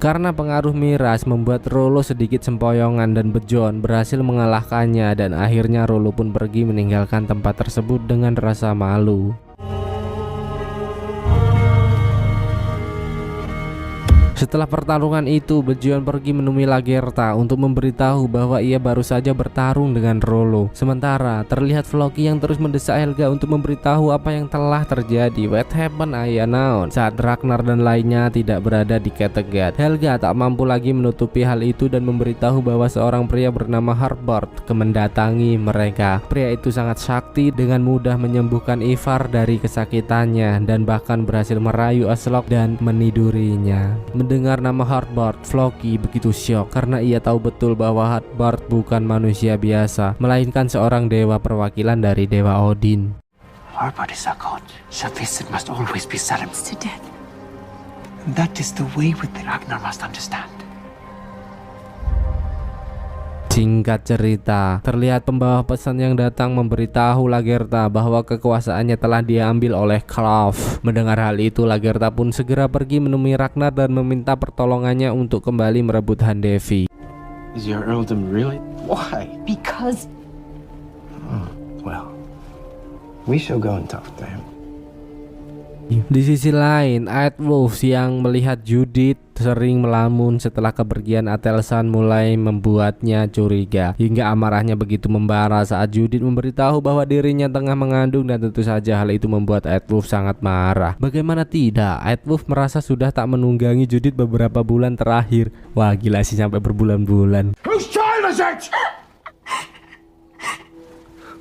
Karena pengaruh miras membuat Rollo sedikit sempoyongan dan Bejon berhasil mengalahkannya dan akhirnya Rollo pun pergi meninggalkan tempat tersebut dengan rasa malu. Setelah pertarungan itu, Bejon pergi menemui Lagertha untuk memberitahu bahwa ia baru saja bertarung dengan Rollo. Sementara terlihat Floki yang terus mendesak Helga untuk memberitahu apa yang telah terjadi. What happened ayah naon? Saat Ragnar dan lainnya tidak berada di Kattegat, Helga tak mampu lagi menutupi hal itu dan memberitahu bahwa seorang pria bernama Harbard mendatangi mereka. Pria itu sangat sakti, dengan mudah menyembuhkan Ivar dari kesakitannya dan bahkan berhasil merayu Aslok dan menidurinya. Mendengar nama Harbard, Floki begitu syok karena ia tahu betul bahwa Harbard bukan manusia biasa, melainkan seorang dewa perwakilan dari dewa Odin. Harbard is a god, so this it must always be sentenced To death. And that is the way with the Ragnar must understand. Singkat cerita, terlihat pembawa pesan yang datang memberitahu Lagertha bahwa kekuasaannya telah diambil oleh Klaf. Mendengar hal itu, Lagertha pun segera pergi menemui Ragnar dan meminta pertolongannya untuk kembali merebut Handevi. Is your earldom really? Why? Because Well, we shall go and talk to him. Di sisi lain, Aedwulf yang melihat Judith sering melamun setelah kepergian Athelstan mulai membuatnya curiga, hingga amarahnya begitu membara saat Judith memberitahu bahwa dirinya tengah mengandung, dan tentu saja hal itu membuat Aedwulf sangat marah. Bagaimana tidak, Aedwulf merasa sudah tak menunggangi Judith beberapa bulan terakhir. Wah gila sih, sampai berbulan-bulan. Whose child is it?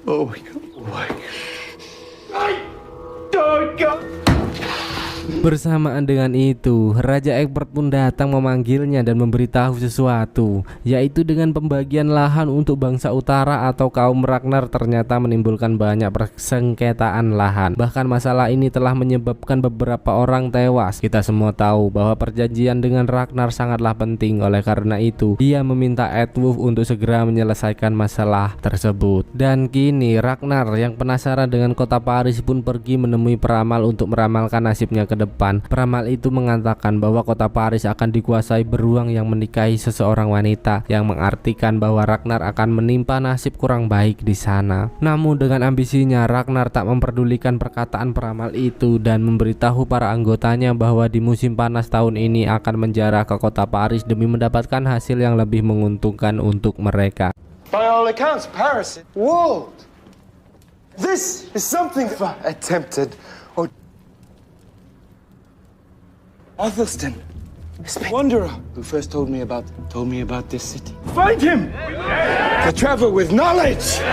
Oh my God. I don't go. Bersamaan dengan itu, Raja Egbert pun datang memanggilnya dan memberitahu sesuatu, yaitu dengan pembagian lahan untuk bangsa utara atau kaum Ragnar ternyata menimbulkan banyak persengketaan lahan. Bahkan masalah ini telah menyebabkan beberapa orang tewas. Kita semua tahu bahwa perjanjian dengan Ragnar sangatlah penting, oleh karena itu dia meminta Eadwulf untuk segera menyelesaikan masalah tersebut. Dan kini Ragnar yang penasaran dengan kota Paris pun pergi menemui peramal untuk meramalkan nasibnya ke depan. Peramal itu mengatakan bahwa kota Paris akan dikuasai beruang yang menikahi seseorang wanita, yang mengartikan bahwa Ragnar akan menimpa nasib kurang baik di sana. Namun dengan ambisinya, Ragnar tak memperdulikan perkataan peramal itu dan memberitahu para anggotanya bahwa di musim panas tahun ini akan menjarah ke kota Paris demi mendapatkan hasil yang lebih menguntungkan untuk mereka. By all accounts, Paris is walled. This is something attempted. Or Athelstan, the wanderer who first told me about this city. Find him! The travel with knowledge!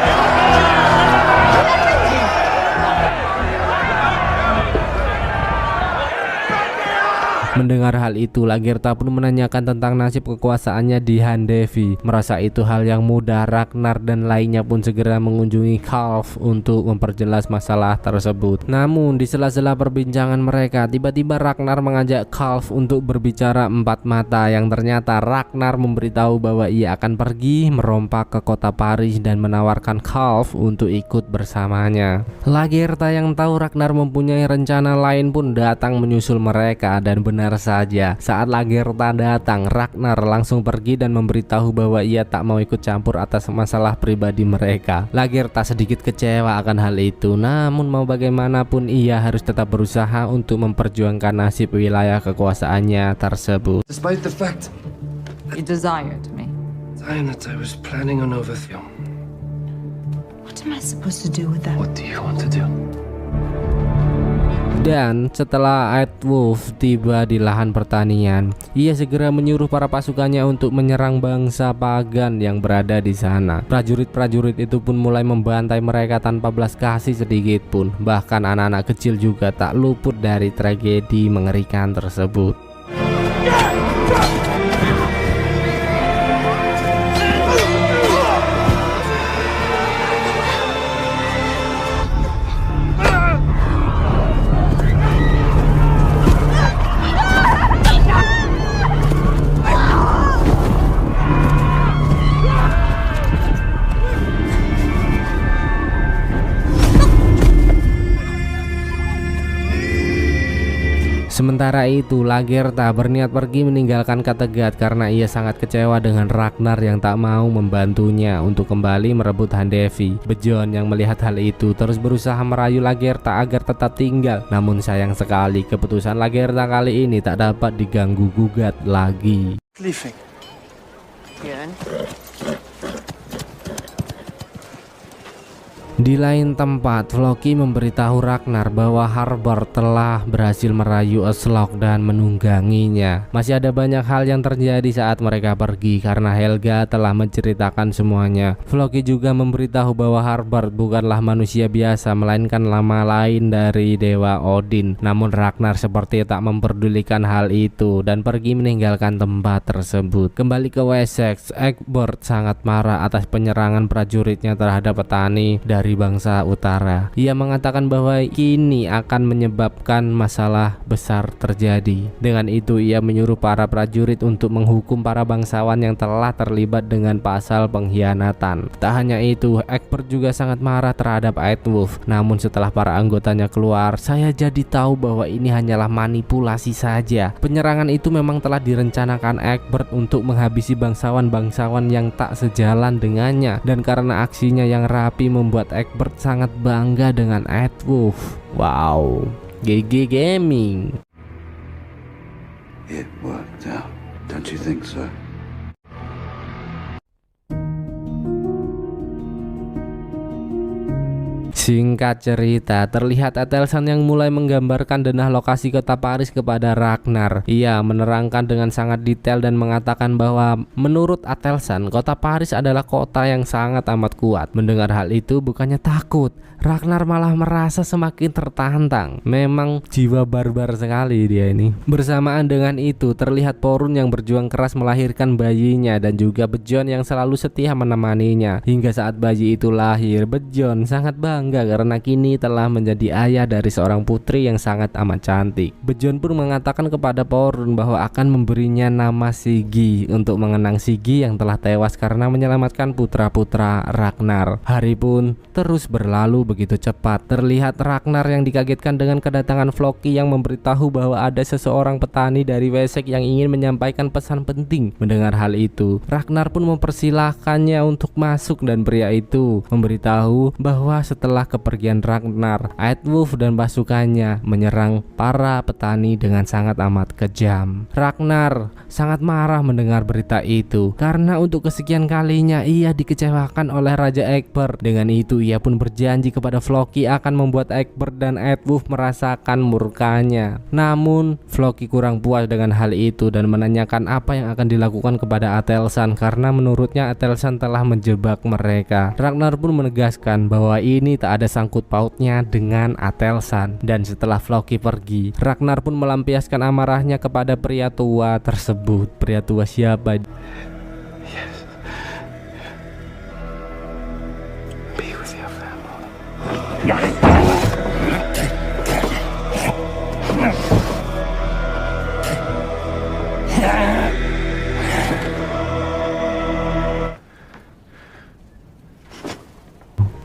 Mendengar hal itu, Lagertha pun menanyakan tentang nasib kekuasaannya di Handevi. Merasa itu hal yang mudah, Ragnar dan lainnya pun segera mengunjungi Kalf untuk memperjelas masalah tersebut. Namun di sela-sela perbincangan mereka, tiba-tiba Ragnar mengajak Kalf untuk berbicara empat mata, yang ternyata Ragnar memberitahu bahwa ia akan pergi merompak ke kota Paris dan menawarkan Kalf untuk ikut bersamanya. Lagertha yang tahu Ragnar mempunyai rencana lain pun datang menyusul mereka, dan benar saja, saat Lagertha datang, Ragnar langsung pergi dan memberitahu bahwa ia tak mau ikut campur atas masalah pribadi mereka. Lagertha sedikit kecewa akan hal itu, namun mau bagaimanapun ia harus tetap berusaha untuk memperjuangkan nasib wilayah kekuasaannya tersebut. Despite the fact You desired me. that I was planning on overthrow. What am I supposed to do with that? What do you want to do? Dan setelah Eadwulf tiba di lahan pertanian, ia segera menyuruh para pasukannya untuk menyerang bangsa pagan yang berada di sana. Prajurit-prajurit itu pun mulai membantai mereka tanpa belas kasih sedikit pun. Bahkan anak-anak kecil juga tak luput dari tragedi mengerikan tersebut. Sementara itu, Lagertha berniat pergi meninggalkan Kattegat karena ia sangat kecewa dengan Ragnar yang tak mau membantunya untuk kembali merebut Handevi. Bejon yang melihat hal itu terus berusaha merayu Lagertha agar tetap tinggal. Namun sayang sekali, keputusan Lagertha kali ini tak dapat diganggu gugat lagi. Leaving. Di lain tempat, Floki memberitahu Ragnar bahwa Harbard telah berhasil merayu Aslok dan menungganginya. Masih ada banyak hal yang terjadi saat mereka pergi karena Helga telah menceritakan semuanya. Floki juga memberitahu bahwa Harbard bukanlah manusia biasa, melainkan nama lain dari Dewa Odin. Namun Ragnar seperti tak memperdulikan hal itu dan pergi meninggalkan tempat tersebut. Kembali ke Wessex, Egbert sangat marah atas penyerangan prajuritnya terhadap petani dari bangsa utara. Ia mengatakan bahwa kini akan menyebabkan masalah besar terjadi. Dengan itu ia menyuruh para prajurit untuk menghukum para bangsawan yang telah terlibat dengan pasal pengkhianatan. Tak hanya itu, Egbert juga sangat marah terhadap Eadwulf. Namun setelah para anggotanya keluar, saya jadi tahu bahwa ini hanyalah manipulasi saja. Penyerangan itu memang telah direncanakan Egbert untuk menghabisi bangsawan-bangsawan yang tak sejalan dengannya, dan karena aksinya yang rapi membuat Egbert sangat bangga dengan Eadwulf. Wow, GG Gaming. It worked out, don't you think so? Singkat cerita, terlihat Athelstan yang mulai menggambarkan denah lokasi kota Paris kepada Ragnar. Ia menerangkan dengan sangat detail dan mengatakan bahwa menurut Athelstan, kota Paris adalah kota yang sangat amat kuat. Mendengar hal itu bukannya takut, Ragnar malah merasa semakin tertantang. Memang jiwa barbar sekali dia ini. Bersamaan dengan itu, terlihat Porun yang berjuang keras melahirkan bayinya dan juga Bejon yang selalu setia menemaninya. Hingga saat bayi itu lahir, Bejon sangat bangga karena kini telah menjadi ayah dari seorang putri yang sangat amat cantik. Bejon pun mengatakan kepada Porun bahwa akan memberinya nama Sigi untuk mengenang Sigi yang telah tewas karena menyelamatkan putra-putra Ragnar. Hari pun terus berlalu begitu cepat. Terlihat Ragnar yang dikagetkan dengan kedatangan Floki yang memberitahu bahwa ada seseorang petani dari Wessex yang ingin menyampaikan pesan penting. Mendengar hal itu, Ragnar pun mempersilahkannya untuk masuk dan pria itu memberitahu bahwa setelah kepergian Ragnar, Aedwulf dan pasukannya menyerang para petani dengan sangat amat kejam. Ragnar sangat marah mendengar berita itu karena untuk kesekian kalinya ia dikecewakan oleh Raja Egbert. Dengan itu ia pun berjanji kepada Floki akan membuat Egbert dan Aedwulf merasakan murkanya. Namun Floki kurang puas dengan hal itu dan menanyakan apa yang akan dilakukan kepada Athelstan karena menurutnya Athelstan telah menjebak mereka. Ragnar pun menegaskan bahwa ini tak ada sangkut pautnya dengan Athelstan. Dan setelah Floki pergi, Ragnar pun melampiaskan amarahnya kepada pria tua tersebut. Pria tua siapa? Yes. Be with your family.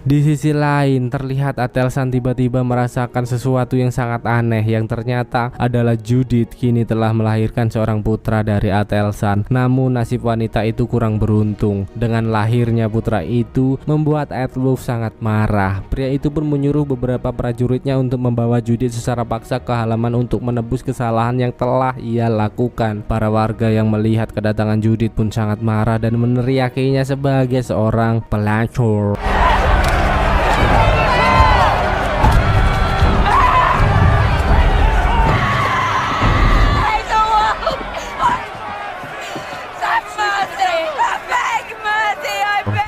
Di sisi lain, terlihat Athelstan tiba-tiba merasakan sesuatu yang sangat aneh yang ternyata adalah Judith kini telah melahirkan seorang putra dari Athelstan. Namun nasib wanita itu kurang beruntung. Dengan lahirnya putra itu membuat Aedwulf sangat marah. Pria itu pun menyuruh beberapa prajuritnya untuk membawa Judith secara paksa ke halaman untuk menebus kesalahan yang telah ia lakukan. Para warga yang melihat kedatangan Judith pun sangat marah dan meneriakinya sebagai seorang pelacur.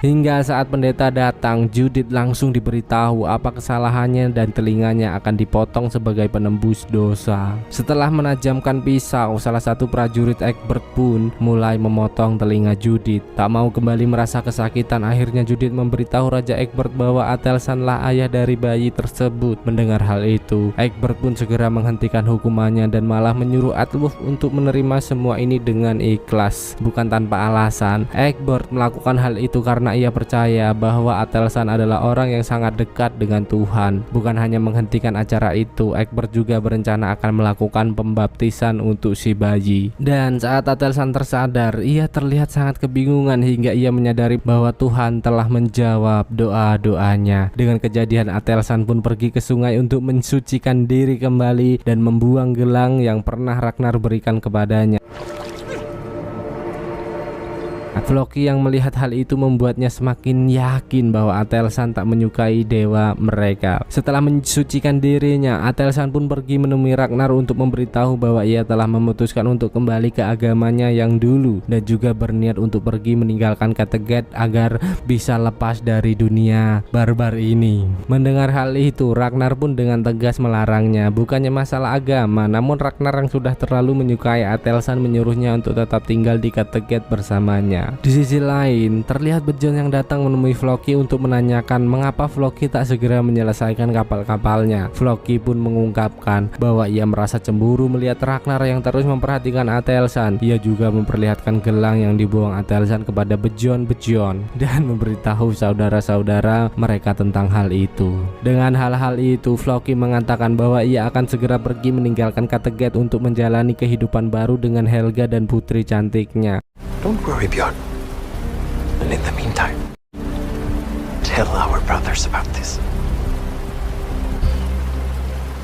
Hingga saat pendeta datang, Judith langsung diberitahu apa kesalahannya dan telinganya akan dipotong sebagai penembus dosa. Setelah menajamkan pisau, salah satu prajurit Egbert pun mulai memotong telinga Judith. Tak mau kembali merasa kesakitan, akhirnya Judith memberitahu Raja Egbert bahwa Athelstan lah ayah dari bayi tersebut. Mendengar hal itu, Egbert pun segera menghentikan hukumannya dan malah menyuruh Aedwulf untuk menerima semua ini dengan ikhlas. Bukan tanpa alasan, Egbert melakukan hal itu karena ia percaya bahwa Athelstan adalah orang yang sangat dekat dengan Tuhan. Bukan hanya menghentikan acara itu, Egbert juga berencana akan melakukan pembaptisan untuk si bayi. Dan saat Athelstan tersadar, ia terlihat sangat kebingungan hingga ia menyadari bahwa Tuhan telah menjawab doa-doanya. Dengan kejadian, Athelstan pun pergi ke sungai untuk mensucikan diri kembali dan membuang gelang yang pernah Ragnar berikan kepadanya. Floki yang melihat hal itu membuatnya semakin yakin bahwa Athelstan tak menyukai dewa mereka. Setelah mensucikan dirinya, Athelstan pun pergi menemui Ragnar untuk memberitahu bahwa ia telah memutuskan untuk kembali ke agamanya yang dulu dan juga berniat untuk pergi meninggalkan Kattegat agar bisa lepas dari dunia barbar ini. Mendengar hal itu, Ragnar pun dengan tegas melarangnya. Bukannya masalah agama, namun Ragnar yang sudah terlalu menyukai Athelstan menyuruhnya untuk tetap tinggal di Kattegat bersamanya. Di sisi lain, terlihat Bejon yang datang menemui Floki untuk menanyakan mengapa Floki tak segera menyelesaikan kapal-kapalnya. Floki pun mengungkapkan bahwa ia merasa cemburu melihat Ragnar yang terus memperhatikan Athelstan. Ia juga memperlihatkan gelang yang dibuang Athelstan kepada Bejon dan memberitahu saudara-saudara mereka tentang hal itu. Dengan hal-hal itu, Floki mengatakan bahwa ia akan segera pergi meninggalkan Kattegat untuk menjalani kehidupan baru dengan Helga dan putri cantiknya. Don't worry, Bjorn. And in the meantime, tell our brothers about this.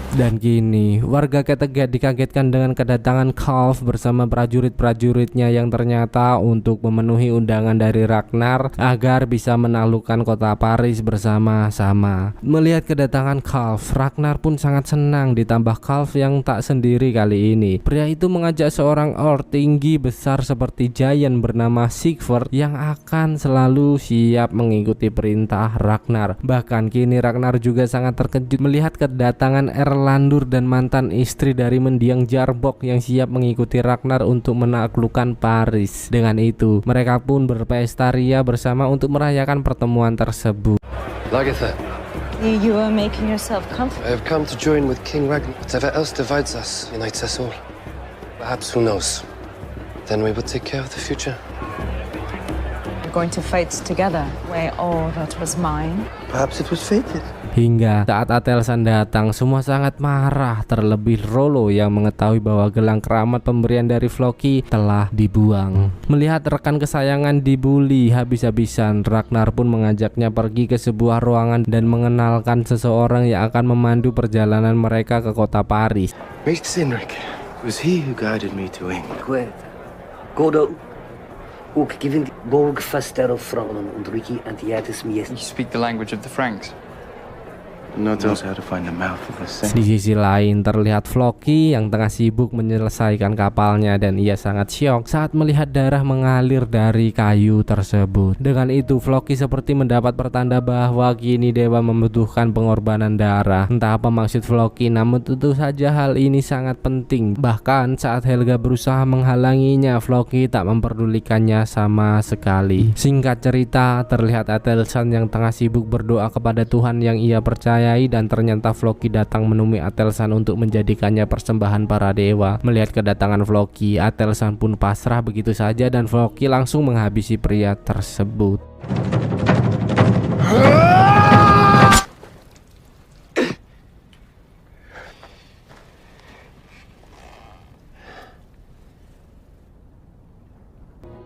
Dan kini warga Kattegat dikagetkan dengan kedatangan Kalf bersama prajurit-prajuritnya yang ternyata untuk memenuhi undangan dari Ragnar agar bisa menaklukkan kota Paris bersama-sama. Melihat kedatangan Kalf, Ragnar pun sangat senang, ditambah Kalf yang tak sendiri kali ini. Pria itu mengajak seorang orc tinggi besar seperti giant bernama Sigvard yang akan selalu siap mengikuti perintah Ragnar. Bahkan kini Ragnar juga sangat terkejut melihat kedatangan Erlendur dan mantan istri dari mendiang Jarbok yang siap mengikuti Ragnar untuk menaklukkan Paris. Dengan itu, mereka pun berpesta ria bersama untuk merayakan pertemuan tersebut. Lagertha, You are making yourself comfortable. I have come to join with King Ragnar. Whatever else divides us unites us all. Perhaps, who knows? Then we will take care of the future. We're going to fight together. Where all that was mine. Perhaps it was fated. Hingga saat Atelsan datang, semua sangat marah, terlebih Rollo yang mengetahui bahwa gelang keramat pemberian dari Floki telah dibuang. Melihat rekan kesayangan dibully habis-habisan, Ragnar pun mengajaknya pergi ke sebuah ruangan dan mengenalkan seseorang yang akan memandu perjalanan mereka ke kota Paris. Meet Sinrik. It was he who guided me to England. Kvæd. Godo. Och given Borg faster of Frauen und Ricky Antiatis Mies. You speak the language of the Franks. No tells how to find the mouth of the Seine. Di sisi lain terlihat Floki yang tengah sibuk menyelesaikan kapalnya dan ia sangat syok saat melihat darah mengalir dari kayu tersebut. Dengan itu Floki seperti mendapat pertanda bahwa kini dewa membutuhkan pengorbanan darah. Entah apa maksud Floki, namun tentu saja hal ini sangat penting. Bahkan saat Helga berusaha menghalanginya, Floki tak memperdulikannya sama sekali. Singkat cerita, terlihat Atelsan yang tengah sibuk berdoa kepada Tuhan yang ia percaya, dan ternyata Floki datang menemui Atelsan untuk menjadikannya persembahan para dewa. Melihat kedatangan Floki, Atelsan pun pasrah begitu saja dan Floki langsung menghabisi pria tersebut.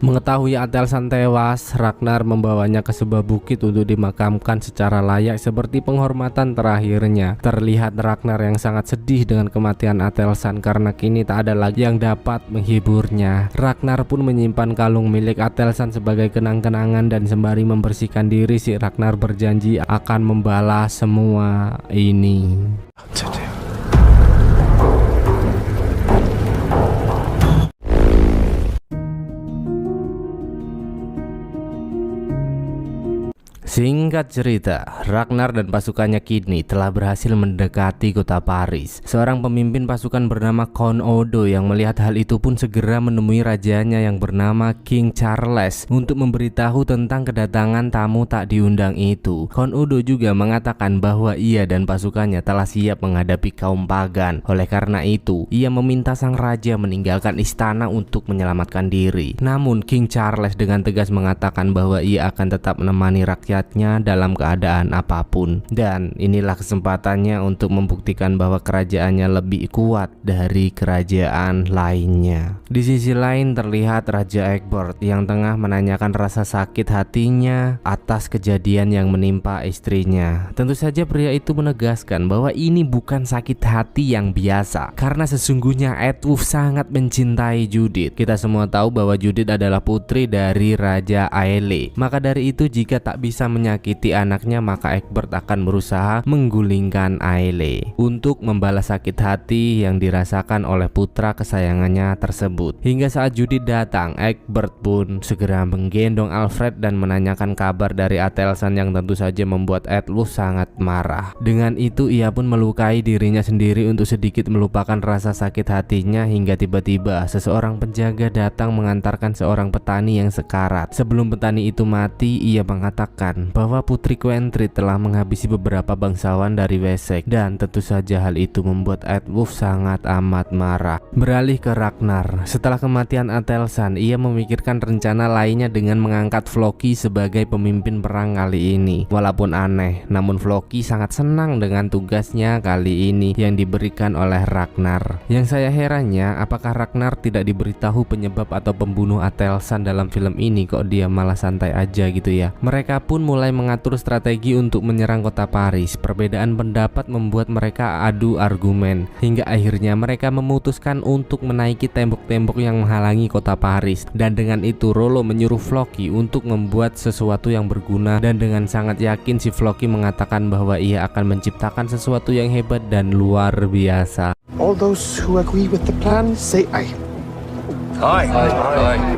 Mengetahui Atelsan tewas, Ragnar membawanya ke sebuah bukit untuk dimakamkan secara layak seperti penghormatan terakhirnya. Terlihat Ragnar yang sangat sedih dengan kematian Atelsan karena kini tak ada lagi yang dapat menghiburnya. Ragnar pun menyimpan kalung milik Atelsan sebagai kenang-kenangan dan sembari membersihkan diri, si Ragnar berjanji akan membalas semua ini. Singkat cerita, Ragnar dan pasukannya kini telah berhasil mendekati kota Paris. Seorang pemimpin pasukan bernama Count Odo yang melihat hal itu pun segera menemui rajanya yang bernama King Charles untuk memberitahu tentang kedatangan tamu tak diundang itu. Count Odo juga mengatakan bahwa ia dan pasukannya telah siap menghadapi kaum pagan. Oleh karena itu, ia meminta sang raja meninggalkan istana untuk menyelamatkan diri. Namun King Charles dengan tegas mengatakan bahwa ia akan tetap menemani rakyat dalam keadaan apapun, dan inilah kesempatannya untuk membuktikan bahwa kerajaannya lebih kuat dari kerajaan lainnya. Di sisi lain terlihat Raja Egbert yang tengah menanyakan rasa sakit hatinya atas kejadian yang menimpa istrinya. Tentu saja pria itu menegaskan bahwa ini bukan sakit hati yang biasa, karena sesungguhnya Eadwulf sangat mencintai Judith. Kita semua tahu bahwa Judith adalah putri dari Raja Aelle. Maka dari itu jika tak bisa menyakiti anaknya, maka Egbert akan berusaha menggulingkan Aelle untuk membalas sakit hati yang dirasakan oleh putra kesayangannya tersebut. Hingga saat Judith datang, Egbert pun segera menggendong Alfred dan menanyakan kabar dari Atelsan yang tentu saja membuat Eadwulf sangat marah. Dengan itu ia pun melukai dirinya sendiri untuk sedikit melupakan rasa sakit hatinya, hingga tiba-tiba seseorang penjaga datang mengantarkan seorang petani yang sekarat. Sebelum petani itu mati, ia mengatakan bahwa Putri Quentrid telah menghabisi beberapa bangsawan dari Wessex, dan tentu saja hal itu membuat Eadwulf sangat amat marah. Beralih ke Ragnar, setelah kematian Atelsan, ia memikirkan rencana lainnya dengan mengangkat Floki sebagai pemimpin perang kali ini. Walaupun aneh, namun Floki sangat senang dengan tugasnya kali ini yang diberikan oleh Ragnar. Yang saya herannya, apakah Ragnar tidak diberitahu penyebab atau pembunuh Atelsan dalam film ini, kok dia malah santai aja gitu ya. Mereka pun mulai mengatur strategi untuk menyerang kota Paris. Perbedaan pendapat membuat mereka adu argumen, hingga akhirnya mereka memutuskan untuk menaiki tembok-tembok yang menghalangi kota Paris. Dan dengan itu Rollo menyuruh Floki untuk membuat sesuatu yang berguna, dan dengan sangat yakin si Floki mengatakan bahwa ia akan menciptakan sesuatu yang hebat dan luar biasa. All those who agree with the plan, say aye. Aye. Aye.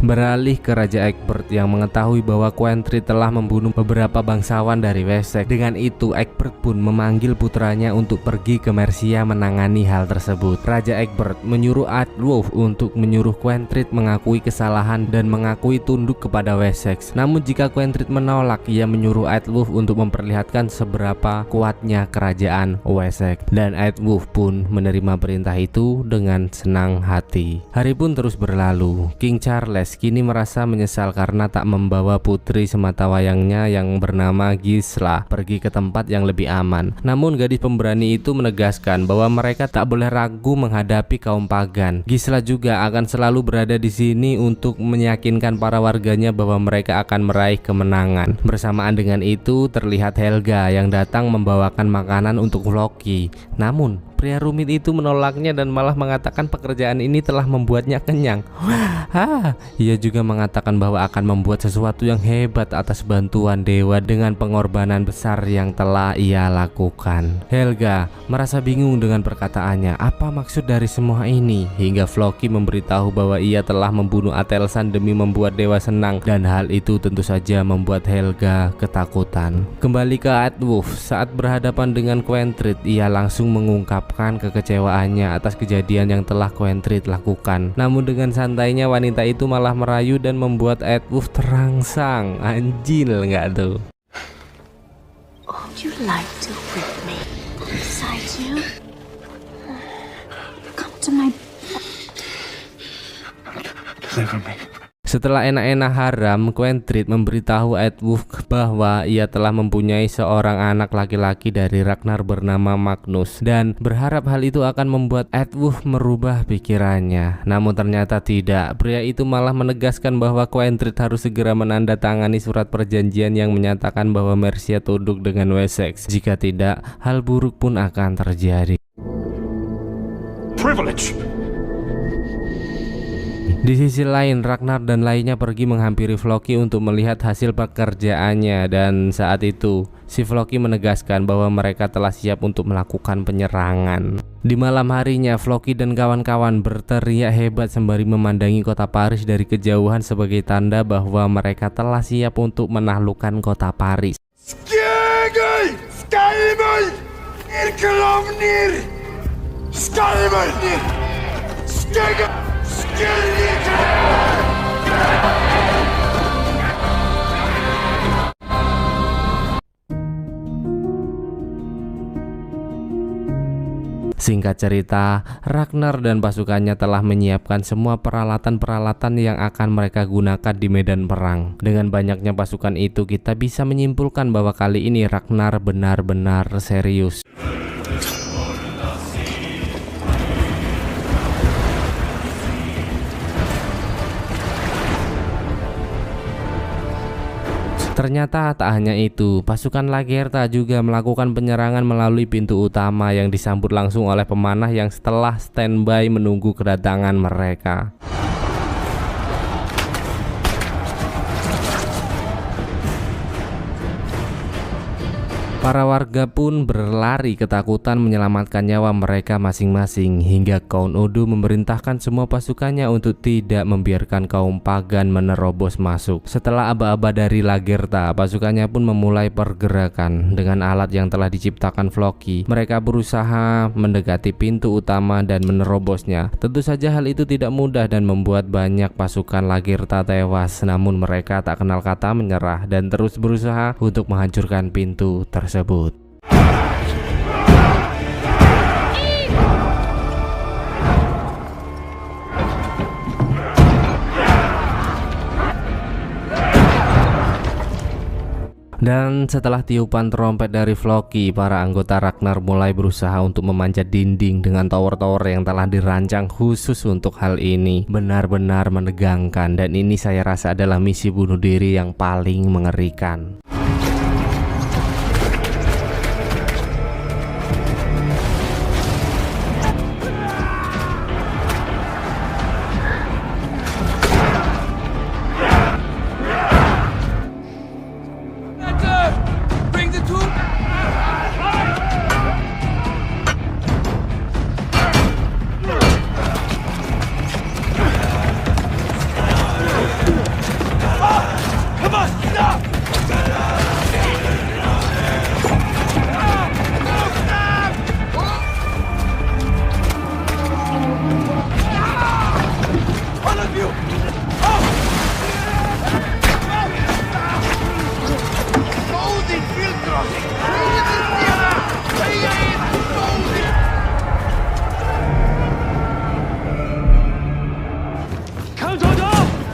Beralih ke Raja Egbert yang mengetahui bahwa Quentrid telah membunuh beberapa bangsawan dari Wessex. Dengan itu Egbert pun memanggil putranya untuk pergi ke Mercia menangani hal tersebut. Raja Egbert menyuruh Aedwulf untuk menyuruh Quentrid mengakui kesalahan dan mengakui tunduk kepada Wessex. Namun jika Quentrid menolak, ia menyuruh Aedwulf untuk memperlihatkan seberapa kuatnya kerajaan Wessex. Dan Aedwulf pun menerima perintah itu dengan senang hati. Hari pun terus berlalu. King Charles kini merasa menyesal karena tak membawa putri sematawayangnya yang bernama Gisla pergi ke tempat yang lebih aman. Namun gadis pemberani itu menegaskan bahwa mereka tak boleh ragu menghadapi kaum pagan. Gisla juga akan selalu berada di sini untuk meyakinkan para warganya bahwa mereka akan meraih kemenangan. Bersamaan dengan itu terlihat Helga yang datang membawakan makanan untuk Floki. Namun pria rumit itu menolaknya dan malah mengatakan pekerjaan ini telah membuatnya kenyang. Ia juga mengatakan bahwa akan membuat sesuatu yang hebat atas bantuan dewa dengan pengorbanan besar yang telah ia lakukan. Helga merasa bingung dengan perkataannya. Apa maksud dari semua ini? Hingga Floki memberitahu bahwa ia telah membunuh Atelsan demi membuat dewa senang, dan hal itu tentu saja membuat Helga ketakutan. Kembali ke Aedwulf, saat berhadapan dengan Quentrid, ia langsung mengungkapkan kekecewaannya atas kejadian yang telah Quentrid lakukan. Namun dengan santainya wanita itu malah merayu dan membuat Aedwulf terangsang. Anjil nggak tuh? Would you like to whip me beside you? Come to my... Deliver me. Setelah enak-enak haram, Quentrid memberitahu Aedwulf bahwa ia telah mempunyai seorang anak laki-laki dari Ragnar bernama Magnus, dan berharap hal itu akan membuat Aedwulf merubah pikirannya. Namun ternyata tidak. Pria itu malah menegaskan bahwa Quentrid harus segera menandatangani surat perjanjian yang menyatakan bahwa Mercia tunduk dengan Wessex. Jika tidak, hal buruk pun akan terjadi. Privilege. Di sisi lain, Ragnar dan lainnya pergi menghampiri Floki untuk melihat hasil pekerjaannya, dan saat itu si Floki menegaskan bahwa mereka telah siap untuk melakukan penyerangan. Di malam harinya, Floki dan kawan-kawan berteriak hebat sembari memandangi kota Paris dari kejauhan sebagai tanda bahwa mereka telah siap untuk menaklukkan kota Paris. Skegel! Skalmul! Irkelovnir! Skalmulnir! Skegel! Singkat cerita, Ragnar dan pasukannya telah menyiapkan semua peralatan-peralatan yang akan mereka gunakan di medan perang. Dengan banyaknya pasukan itu, kita bisa menyimpulkan bahwa kali ini Ragnar benar-benar serius. Ternyata tak hanya itu, pasukan Lagertha juga melakukan penyerangan melalui pintu utama yang disambut langsung oleh pemanah yang setelah standby menunggu kedatangan mereka. Para warga pun berlari ketakutan menyelamatkan nyawa mereka masing-masing, hingga Count Odo memerintahkan semua pasukannya untuk tidak membiarkan kaum pagan menerobos masuk. Setelah aba-aba dari Lagertha, pasukannya pun memulai pergerakan. Dengan alat yang telah diciptakan Floki, mereka berusaha mendekati pintu utama dan menerobosnya. Tentu saja hal itu tidak mudah dan membuat banyak pasukan Lagertha tewas, namun mereka tak kenal kata menyerah dan terus berusaha untuk menghancurkan pintu tersebut. Dan setelah tiupan trompet dari Floki, para anggota Ragnar mulai berusaha untuk memanjat dinding dengan tower-tower yang telah dirancang khusus untuk hal ini. Benar-benar menegangkan, dan ini saya rasa adalah misi bunuh diri yang paling mengerikan.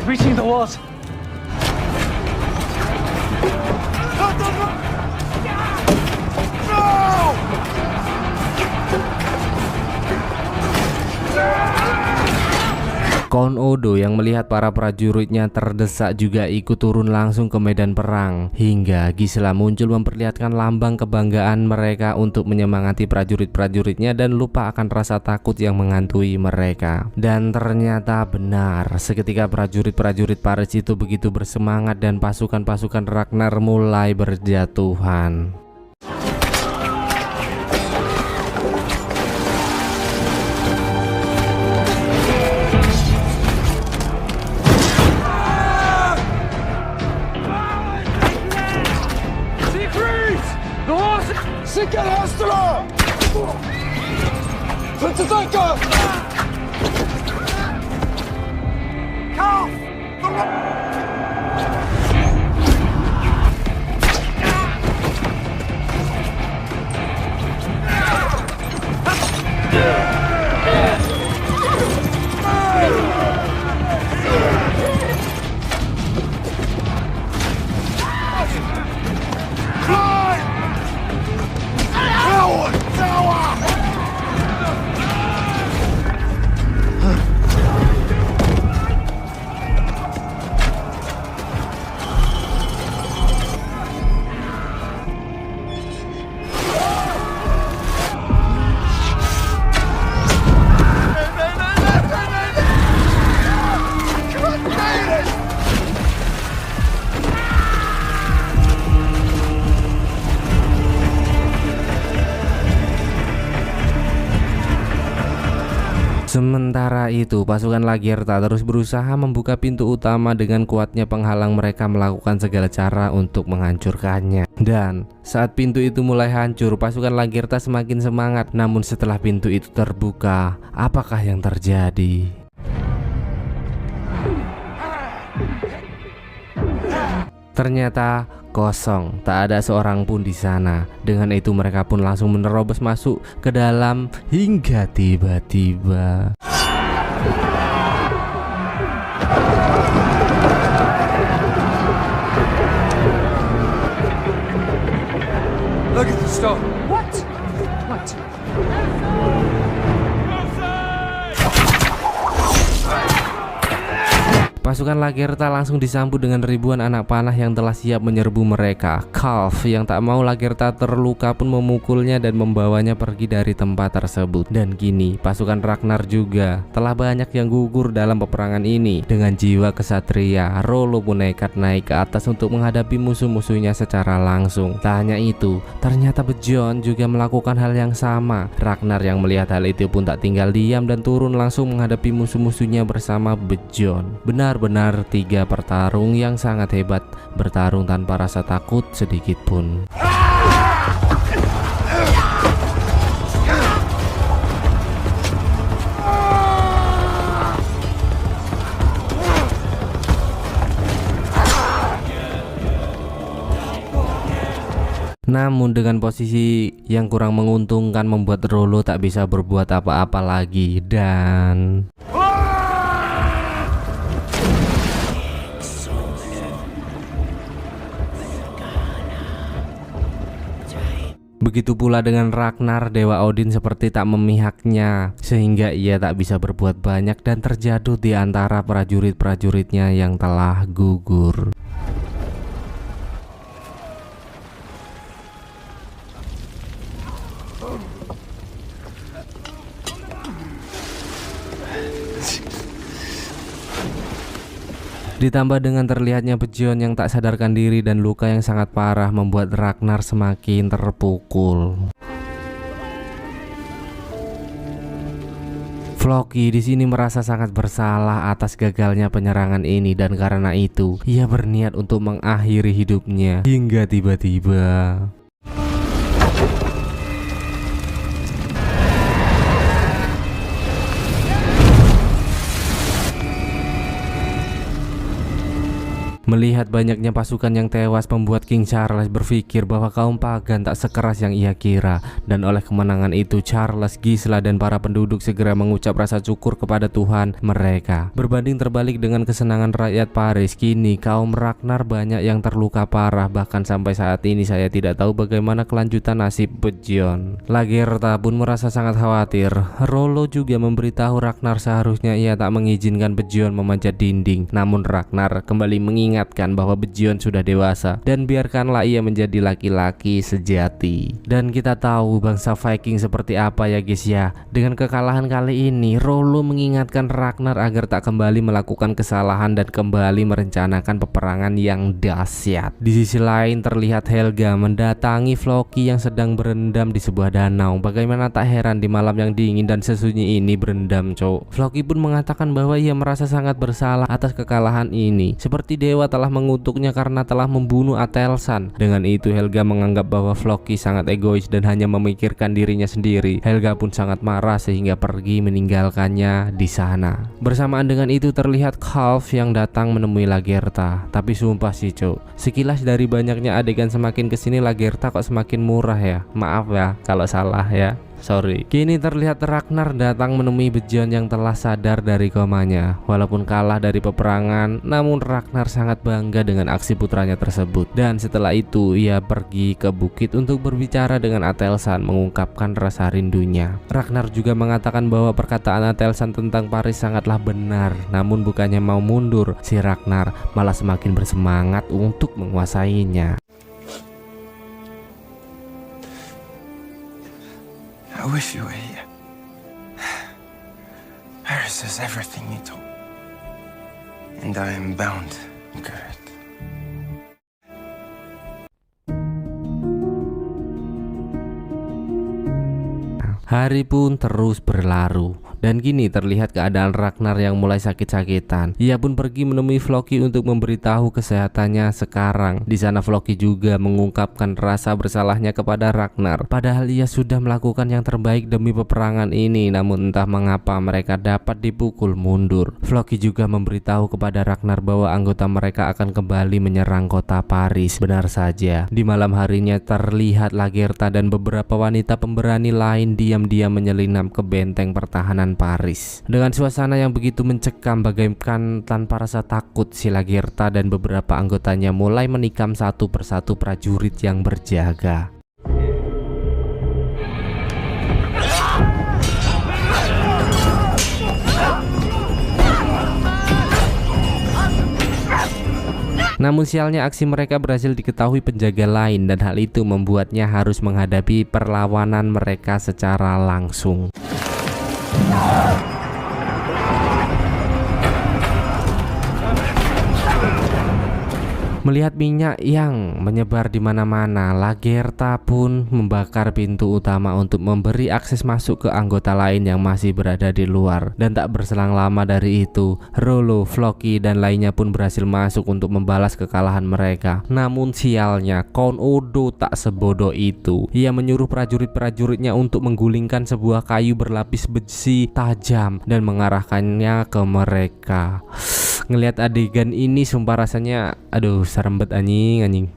Reaching the walls. Count Odo yang melihat para prajuritnya terdesak juga ikut turun langsung ke medan perang, hingga Gisela muncul memperlihatkan lambang kebanggaan mereka untuk menyemangati prajurit-prajuritnya dan lupa akan rasa takut yang menghantui mereka. Dan ternyata benar, seketika prajurit-prajurit Paris itu begitu bersemangat dan pasukan-pasukan Ragnar mulai berjatuhan. Sikker Hestra! Prinsessanka! Sementara itu, pasukan Lagertha terus berusaha membuka pintu utama dengan kuatnya penghalang mereka melakukan segala cara untuk menghancurkannya. Dan saat pintu itu mulai hancur, pasukan Lagertha semakin semangat. Namun setelah pintu itu terbuka, apakah yang terjadi? Ternyata kosong, tak ada seorang pun di sana. Dengan itu mereka pun langsung menerobos masuk ke dalam hingga tiba-tiba Look at the stone. What? What? pasukan Lagertha langsung disambut dengan ribuan anak panah yang telah siap menyerbu mereka. Kalf yang tak mau Lagertha terluka pun memukulnya dan membawanya pergi dari tempat tersebut. Dan kini pasukan Ragnar juga telah banyak yang gugur dalam peperangan ini. Dengan jiwa kesatria, Rollo pun nekat naik ke atas untuk menghadapi musuh-musuhnya secara langsung. Tak hanya itu, ternyata Bejon juga melakukan hal yang sama. Ragnar yang melihat hal itu pun tak tinggal diam dan turun langsung menghadapi musuh-musuhnya bersama Bejon. Benar-benar tiga pertarung yang sangat hebat, bertarung tanpa rasa takut sedikit pun. Namun dengan posisi yang kurang menguntungkan membuat Rollo tak bisa berbuat apa-apa lagi. Dan Begitu pula dengan Ragnar, Dewa Odin seperti tak memihaknya, sehingga ia tak bisa berbuat banyak dan terjatuh di antara prajurit-prajuritnya yang telah gugur. Ditambah dengan terlihatnya Bejon yang tak sadarkan diri dan luka yang sangat parah membuat Ragnar semakin terpukul. Floki di sini merasa sangat bersalah atas gagalnya penyerangan ini dan karena itu ia berniat untuk mengakhiri hidupnya hingga tiba-tiba melihat banyaknya pasukan yang tewas membuat King Charles berpikir bahwa kaum pagan tak sekeras yang ia kira, dan oleh kemenangan itu Charles, Gisla dan para penduduk segera mengucap rasa syukur kepada Tuhan mereka. Berbanding terbalik dengan kesenangan rakyat Paris, kini kaum Ragnar banyak yang terluka parah, bahkan sampai saat ini saya tidak tahu bagaimana kelanjutan nasib Bejon. Lagertha pun merasa sangat khawatir. Rollo juga memberitahu Ragnar seharusnya ia tak mengizinkan Bejon memanjat dinding, namun Ragnar kembali mengingatkan bahwa Bejon sudah dewasa dan biarkanlah ia menjadi laki-laki sejati. Dan kita tahu bangsa Viking seperti apa ya guys ya. Dengan kekalahan kali ini Rollo mengingatkan Ragnar agar tak kembali melakukan kesalahan dan kembali merencanakan peperangan yang dahsyat. Di sisi lain terlihat Helga mendatangi Floki yang sedang berendam di sebuah danau. Bagaimana tak heran di malam yang dingin dan sesunyi ini berendam cowok. Floki pun mengatakan bahwa ia merasa sangat bersalah atas kekalahan ini, seperti dewa telah mengutuknya karena telah membunuh Atelsan. Dengan itu Helga menganggap bahwa Floki sangat egois dan hanya memikirkan dirinya sendiri. Helga pun sangat marah sehingga pergi meninggalkannya di sana. Bersamaan dengan itu terlihat Kalf yang datang menemui Lagertha. Tapi sumpah sih cok, sekilas dari banyaknya adegan semakin kesini Lagertha kok semakin murah ya. Maaf ya kalau salah ya, sorry. Kini terlihat Ragnar datang menemui Bejon yang telah sadar dari komanya. Walaupun kalah dari peperangan, namun Ragnar sangat bangga dengan aksi putranya tersebut. Dan setelah itu ia pergi ke bukit untuk berbicara dengan Atelsan, mengungkapkan rasa rindunya. Ragnar juga mengatakan bahwa perkataan Atelsan tentang Paris sangatlah benar. Namun bukannya mau mundur, si Ragnar malah semakin bersemangat untuk menguasainya. I wish you were here. Paris is everything you told me. And I am bound to it. Hari pun terus berlalu. Dan kini terlihat keadaan Ragnar yang mulai sakit-sakitan. Ia pun pergi menemui Floki untuk memberitahu kesehatannya sekarang. Di sana Floki juga mengungkapkan rasa bersalahnya kepada Ragnar. Padahal ia sudah melakukan yang terbaik demi peperangan ini, namun entah mengapa mereka dapat dipukul mundur. Floki juga memberitahu kepada Ragnar bahwa anggota mereka akan kembali menyerang kota Paris. Benar saja, di malam harinya terlihat Lagertha dan beberapa wanita pemberani lain diam-diam menyelinap ke benteng pertahanan Paris. Dengan suasana yang begitu mencekam, bagaikan tanpa rasa takut, si Lagertha dan beberapa anggotanya mulai menikam satu persatu prajurit yang berjaga. Namun sialnya aksi mereka berhasil diketahui penjaga lain dan hal itu membuatnya harus menghadapi perlawanan mereka secara langsung. Melihat minyak yang menyebar di mana-mana, Lagertha pun membakar pintu utama untuk memberi akses masuk ke anggota lain yang masih berada di luar. Dan tak berselang lama dari itu, Rollo, Floki dan lainnya pun berhasil masuk untuk membalas kekalahan mereka. Namun sialnya, Count Odo tak sebodoh itu. Ia menyuruh prajurit-prajuritnya untuk menggulingkan sebuah kayu berlapis besi tajam dan mengarahkannya ke mereka. Ngelihat adegan ini sumpah rasanya aduh serem bet anjing.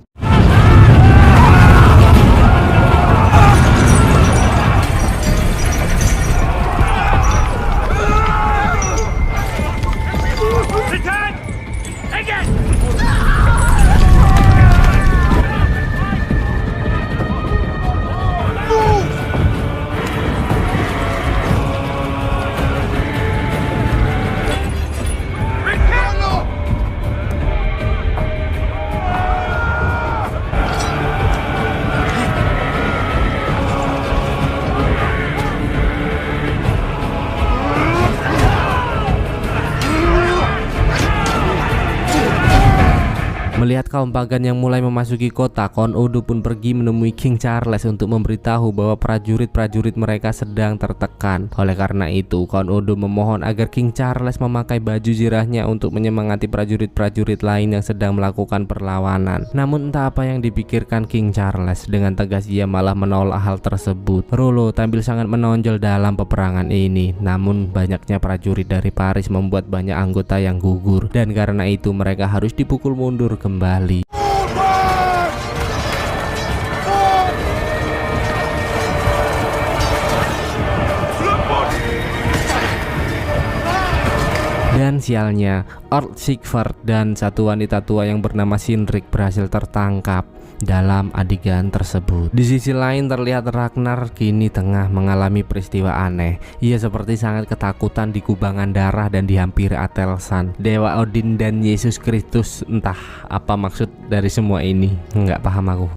Melihat kaum pagan yang mulai memasuki kota, Count Odo pun pergi menemui King Charles untuk memberitahu bahwa prajurit-prajurit mereka sedang tertekan. Oleh karena itu, Count Odo memohon agar King Charles memakai baju zirahnya untuk menyemangati prajurit-prajurit lain yang sedang melakukan perlawanan. Namun entah apa yang dipikirkan King Charles, dengan tegas ia malah menolak hal tersebut. Rollo tampil sangat menonjol dalam peperangan ini, namun banyaknya prajurit dari Paris membuat banyak anggota yang gugur, dan karena itu mereka harus dipukul mundur kembali. Dan sialnya, Earl Sigvard dan satu wanita tua yang bernama Cynric berhasil tertangkap dalam adegan tersebut. Di sisi lain terlihat Ragnar kini tengah mengalami peristiwa aneh. Ia seperti sangat ketakutan di kubangan darah dan dihampiri Atelsan, Dewa Odin dan Yesus Kristus. Entah apa maksud dari semua ini, nggak paham aku.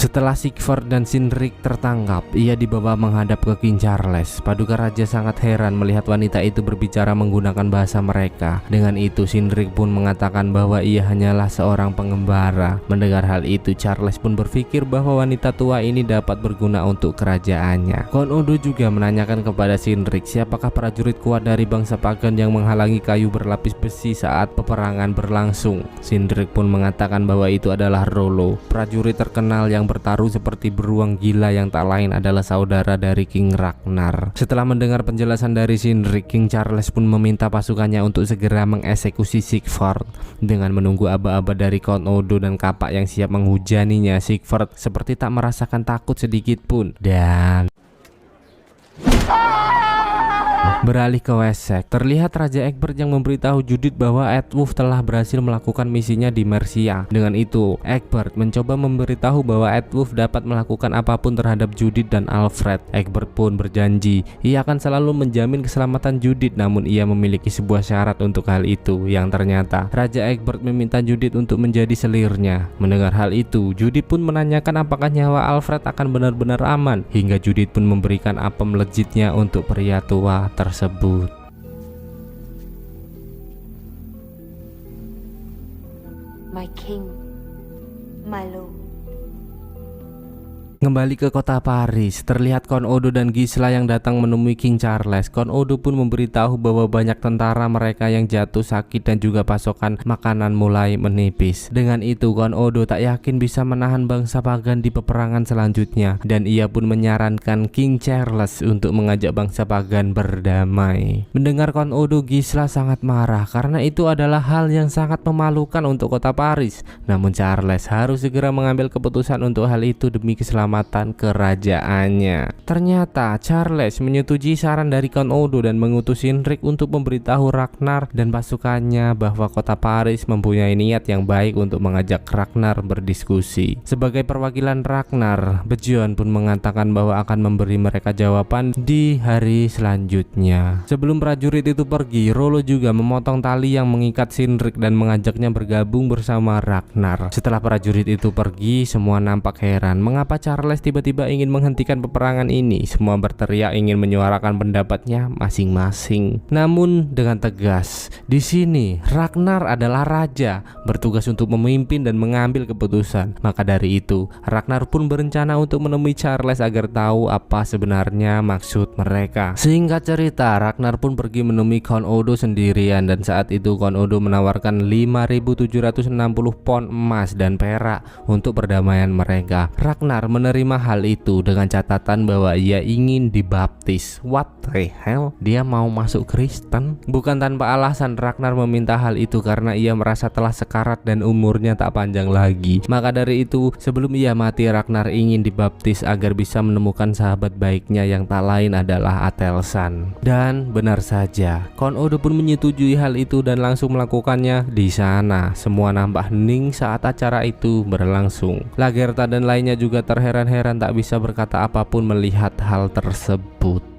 Setelah Sigvard dan Cynric tertangkap, ia dibawa menghadap ke King Charles. Paduka Raja sangat heran melihat wanita itu berbicara menggunakan bahasa mereka. Dengan itu Cynric pun mengatakan bahwa ia hanyalah seorang pengembara. Mendengar hal itu, Charles pun berpikir bahwa wanita tua ini dapat berguna untuk kerajaannya. Count Odo juga menanyakan kepada Cynric siapakah prajurit kuat dari bangsa pagan yang menghalangi kayu berlapis besi saat peperangan berlangsung. Cynric pun mengatakan bahwa itu adalah Rollo, prajurit terkenal yang bertaruh seperti beruang gila yang tak lain adalah saudara dari King Ragnar. Setelah mendengar penjelasan dari Cynric, King Charles pun meminta pasukannya untuk segera mengeksekusi Sigvard. Dengan menunggu aba-aba dari Count Odo dan kapak yang siap menghujaninya, Sigvard seperti tak merasakan takut sedikit pun dan beralih ke Wessex. Terlihat Raja Egbert yang memberitahu Judith bahwa Eadwulf telah berhasil melakukan misinya di Mercia. Dengan itu, Egbert mencoba memberitahu bahwa Eadwulf dapat melakukan apapun terhadap Judith dan Alfred. Egbert pun berjanji ia akan selalu menjamin keselamatan Judith, namun ia memiliki sebuah syarat untuk hal itu, yang ternyata Raja Egbert meminta Judith untuk menjadi selirnya. Mendengar hal itu, Judith pun menanyakan apakah nyawa Alfred akan benar-benar aman, hingga Judith pun memberikan apem melejitnya untuk pria tua tersebut. My king, my lord. Kembali ke kota Paris, terlihat Count Odo dan Gisela yang datang menemui King Charles. Count Odo pun memberitahu bahwa banyak tentara mereka yang jatuh sakit dan juga pasokan makanan mulai menipis. Dengan itu, Count Odo tak yakin bisa menahan bangsa pagan di peperangan selanjutnya, dan ia pun menyarankan King Charles untuk mengajak bangsa pagan berdamai. Mendengar Count Odo, Gisela sangat marah karena itu adalah hal yang sangat memalukan untuk kota Paris. Namun Charles harus segera mengambil keputusan untuk hal itu demi keselamatan kerajaannya. Ternyata Charles menyetujui saran dari Count Odo dan mengutus Cynric untuk memberitahu Ragnar dan pasukannya bahwa kota Paris mempunyai niat yang baik untuk mengajak Ragnar berdiskusi. Sebagai perwakilan Ragnar, Bjorn pun mengatakan bahwa akan memberi mereka jawaban di hari selanjutnya. Sebelum prajurit itu pergi, Rollo juga memotong tali yang mengikat Cynric dan mengajaknya bergabung bersama Ragnar. Setelah prajurit itu pergi, semua nampak heran mengapa Charles tiba-tiba ingin menghentikan peperangan ini. Semua berteriak ingin menyuarakan pendapatnya masing-masing. Namun dengan tegas, di sini Ragnar adalah raja, bertugas untuk memimpin dan mengambil keputusan. Maka dari itu, Ragnar pun berencana untuk menemui Charles agar tahu apa sebenarnya maksud mereka. Singkat cerita, Ragnar pun pergi menemui Count Odo sendirian, dan saat itu Count Odo menawarkan 5.760 pound emas dan perak untuk perdamaian mereka. Ragnar menerima hal itu dengan catatan bahwa ia ingin dibaptis. What the hell? Dia mau masuk Kristen? Bukan tanpa alasan Ragnar meminta hal itu karena ia merasa telah sekarat dan umurnya tak panjang lagi. Maka dari itu, sebelum ia mati, Ragnar ingin dibaptis agar bisa menemukan sahabat baiknya yang tak lain adalah Atelsan. Dan benar saja, Count Odo pun menyetujui hal itu dan langsung melakukannya. Di sana, semua nampak hening saat acara itu berlangsung. Lagertha dan lainnya juga terheran-heran tak bisa berkata apapun melihat hal tersebut.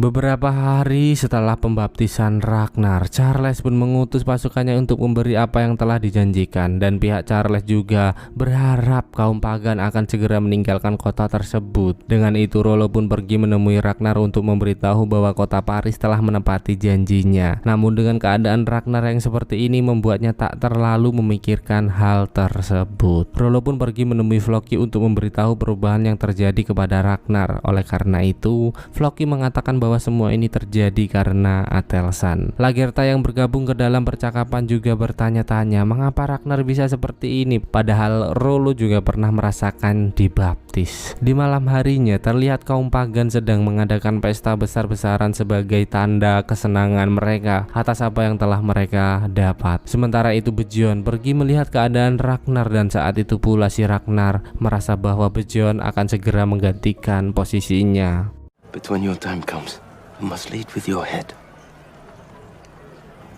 Beberapa hari setelah pembaptisan Ragnar, Charles pun mengutus pasukannya untuk memberi apa yang telah dijanjikan, dan pihak Charles juga berharap kaum pagan akan segera meninggalkan kota tersebut. Dengan itu Rollo pun pergi menemui Ragnar untuk memberitahu bahwa kota Paris telah menepati janjinya. Namun dengan keadaan Ragnar yang seperti ini membuatnya tak terlalu memikirkan hal tersebut. Rollo pun pergi menemui Floki untuk memberitahu perubahan yang terjadi kepada Ragnar. Oleh karena itu, Floki mengatakan bahwa semua ini terjadi karena Atelsan. Lagertha yang bergabung ke dalam percakapan juga bertanya-tanya mengapa Ragnar bisa seperti ini, padahal Rollo juga pernah merasakan dibaptis. Di malam harinya terlihat kaum pagan sedang mengadakan pesta besar-besaran sebagai tanda kesenangan mereka atas apa yang telah mereka dapat. Sementara itu Bejon pergi melihat keadaan Ragnar, dan saat itu pula si Ragnar merasa bahwa Bejon akan segera menggantikan posisinya. But when your time comes, you must lead with your head.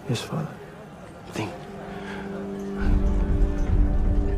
Yes, Father. Think.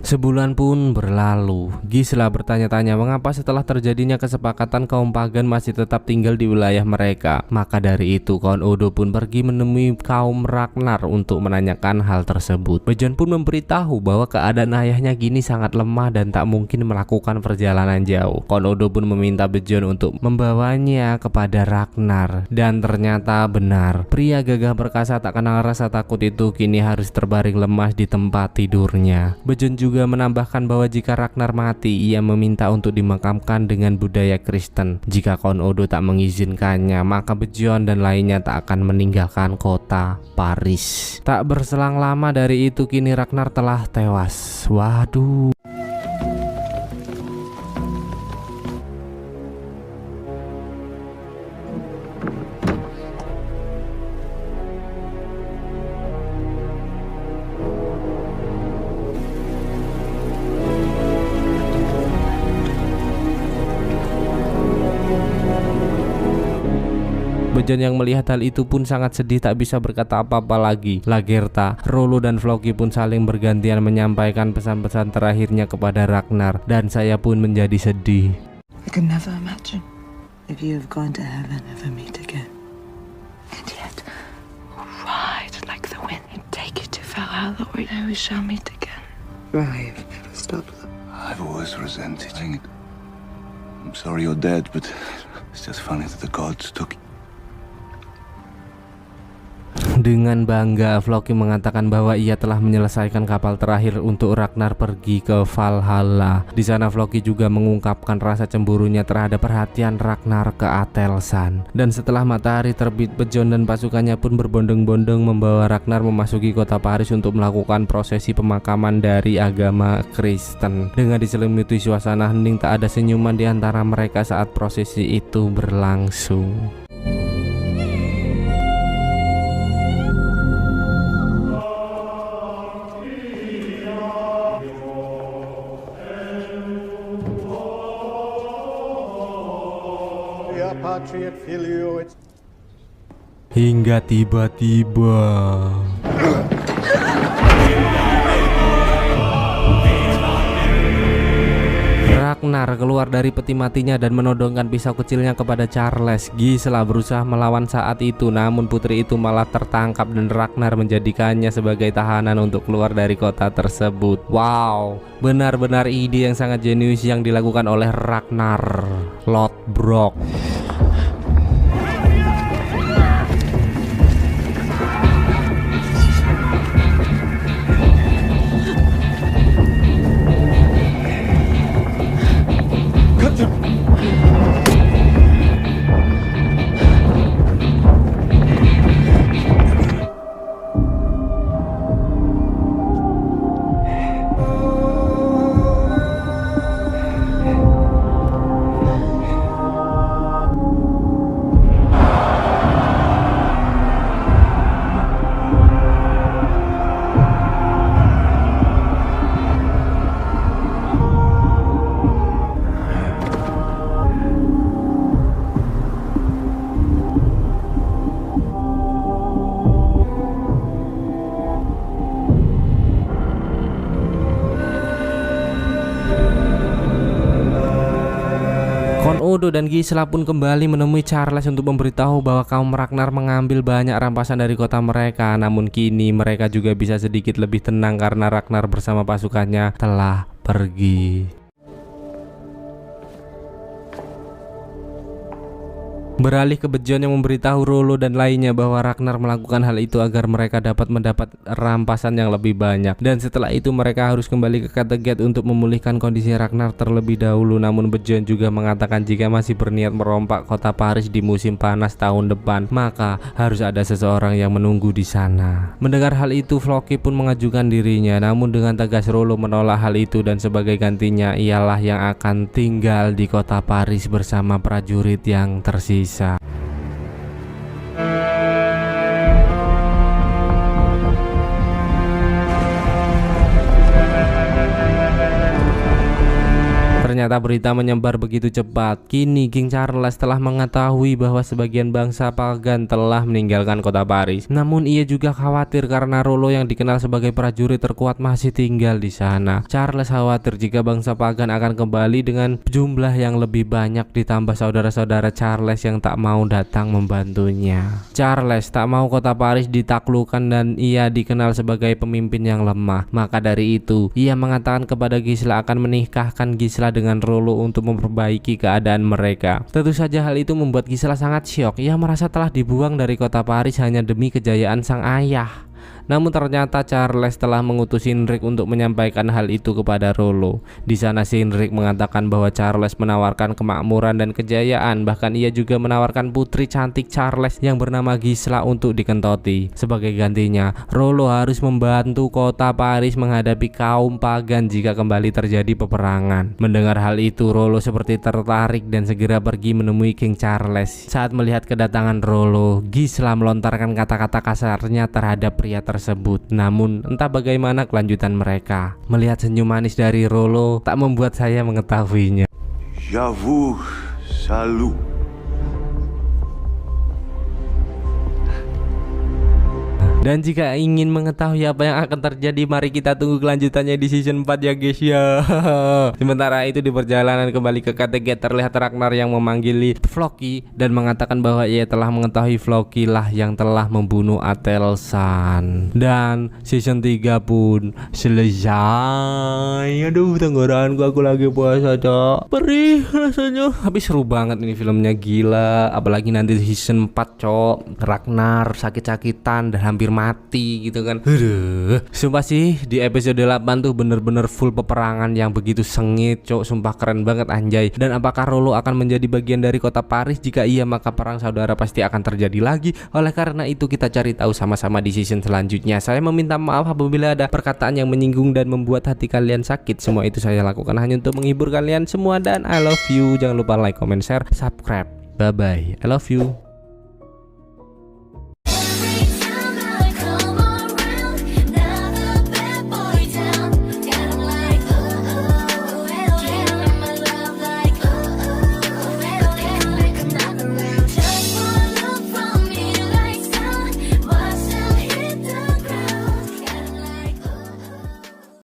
Sebulan pun berlalu. Gisela bertanya-tanya mengapa setelah terjadinya kesepakatan kaum pagan masih tetap tinggal di wilayah mereka. Maka dari itu Count Odo pun pergi menemui kaum Ragnar untuk menanyakan hal tersebut. Bejon pun memberitahu bahwa keadaan ayahnya gini sangat lemah dan tak mungkin melakukan perjalanan jauh. Count Odo pun meminta Bejon untuk membawanya kepada Ragnar, dan ternyata benar. Pria gagah perkasa tak kenal rasa takut itu kini harus terbaring lemas di tempat tidurnya. Bejon juga menambahkan bahwa jika Ragnar mati, ia meminta untuk dimakamkan dengan budaya Kristen. Jika Count Odo tak mengizinkannya, maka Bejon dan lainnya tak akan meninggalkan kota Paris. Tak berselang lama dari itu kini Ragnar telah tewas. Waduh. Bejon yang melihat hal itu pun sangat sedih, tak bisa berkata apa-apa lagi. Lagertha, Rollo dan Floki pun saling bergantian menyampaikan pesan-pesan terakhirnya kepada Ragnar, dan saya pun menjadi sedih. I could never imagine if you have gone to heaven ever meet again. And yet, ride like the wind and take you to Valhalla where we shall meet again. Right, never stop. I've always resented it. I'm sorry you're dead, but it's just funny that the gods took you. Dengan bangga, Floki mengatakan bahwa ia telah menyelesaikan kapal terakhir untuk Ragnar pergi ke Valhalla. Di sana Floki juga mengungkapkan rasa cemburunya terhadap perhatian Ragnar ke Atelsan. Dan setelah matahari terbit, Bejon dan pasukannya pun berbondong-bondong membawa Ragnar memasuki kota Paris untuk melakukan prosesi pemakaman dari agama Kristen. Dengan diselimuti suasana hening, tak ada senyuman di antara mereka saat prosesi itu berlangsung. Hingga tiba-tiba Ragnar keluar dari peti matinya dan menodongkan pisau kecilnya kepada Charles. Gisela berusaha melawan saat itu, namun putri itu malah tertangkap dan Ragnar menjadikannya sebagai tahanan untuk keluar dari kota tersebut. Wow, benar-benar ide yang sangat jenius yang dilakukan oleh Ragnar Lothbrok. Odo dan Gisela pun kembali menemui Charles untuk memberitahu bahwa kaum Ragnar mengambil banyak rampasan dari kota mereka. Namun kini mereka juga bisa sedikit lebih tenang karena Ragnar bersama pasukannya telah pergi. Beralih ke Bejon yang memberitahu Rollo dan lainnya bahwa Ragnar melakukan hal itu agar mereka dapat mendapat rampasan yang lebih banyak. Dan setelah itu mereka harus kembali ke Kattegat untuk memulihkan kondisi Ragnar terlebih dahulu. Namun Bejon juga mengatakan jika masih berniat merompak kota Paris di musim panas tahun depan, maka harus ada seseorang yang menunggu di sana. Mendengar hal itu, Floki pun mengajukan dirinya. Namun dengan tegas Rollo menolak hal itu dan sebagai gantinya ialah yang akan tinggal di kota Paris bersama prajurit yang tersisa. Ternyata berita menyebar begitu cepat. Kini King Charles telah mengetahui bahwa sebagian bangsa pagan telah meninggalkan kota Paris. Namun ia juga khawatir karena Rollo yang dikenal sebagai prajurit terkuat masih tinggal di sana. Charles khawatir jika bangsa pagan akan kembali dengan jumlah yang lebih banyak ditambah saudara-saudara Charles yang tak mau datang membantunya. Charles tak mau kota Paris ditaklukkan dan ia dikenal sebagai pemimpin yang lemah. Maka dari itu, ia mengatakan kepada Gisela akan menikahkan Gisela dengan Rollo untuk memperbaiki keadaan mereka. Tentu saja hal itu membuat Gisela sangat syok. Ia merasa telah dibuang dari kota Paris hanya demi kejayaan sang ayah. Namun ternyata Charles telah mengutus Cynric untuk menyampaikan hal itu kepada Rollo. Di sana Cynric mengatakan bahwa Charles menawarkan kemakmuran dan kejayaan. Bahkan ia juga menawarkan putri cantik Charles yang bernama Gisela untuk dikentoti. Sebagai gantinya, Rollo harus membantu kota Paris menghadapi kaum pagan jika kembali terjadi peperangan. Mendengar hal itu, Rollo seperti tertarik dan segera pergi menemui King Charles. Saat melihat kedatangan Rollo, Gisela melontarkan kata-kata kasarnya terhadap pria tersebut. Namun entah bagaimana kelanjutan mereka. Melihat senyum manis dari Rollo tak membuat saya mengetahuinya. J'avoue, salut. Dan jika ingin mengetahui apa yang akan terjadi, mari kita tunggu kelanjutannya di season 4 ya guys ya. Sementara itu di perjalanan kembali ke Kattegat terlihat Ragnar yang memanggili Floki dan mengatakan bahwa ia telah mengetahui Floki lah yang telah membunuh Athelstan. Dan season 3 pun selesai. Aduh, tenggorokanku aku lagi puasa cok, perih rasanya. Tapi seru banget ini filmnya, gila. Apalagi nanti season 4 cok, Ragnar sakit-sakitan dan hampir mati gitu kan. Aduh, sumpah sih di episode 8 tuh bener-bener full peperangan yang begitu sengit cok, sumpah keren banget anjay. Dan apakah Rollo akan menjadi bagian dari kota Paris? Jika iya, maka perang saudara pasti akan terjadi lagi. Oleh karena itu kita cari tahu sama-sama di season selanjutnya. Saya meminta maaf apabila ada perkataan yang menyinggung dan membuat hati kalian sakit. Semua itu saya lakukan hanya untuk menghibur kalian semua dan I love you. Jangan lupa like, comment, share, subscribe. Bye bye, I love you.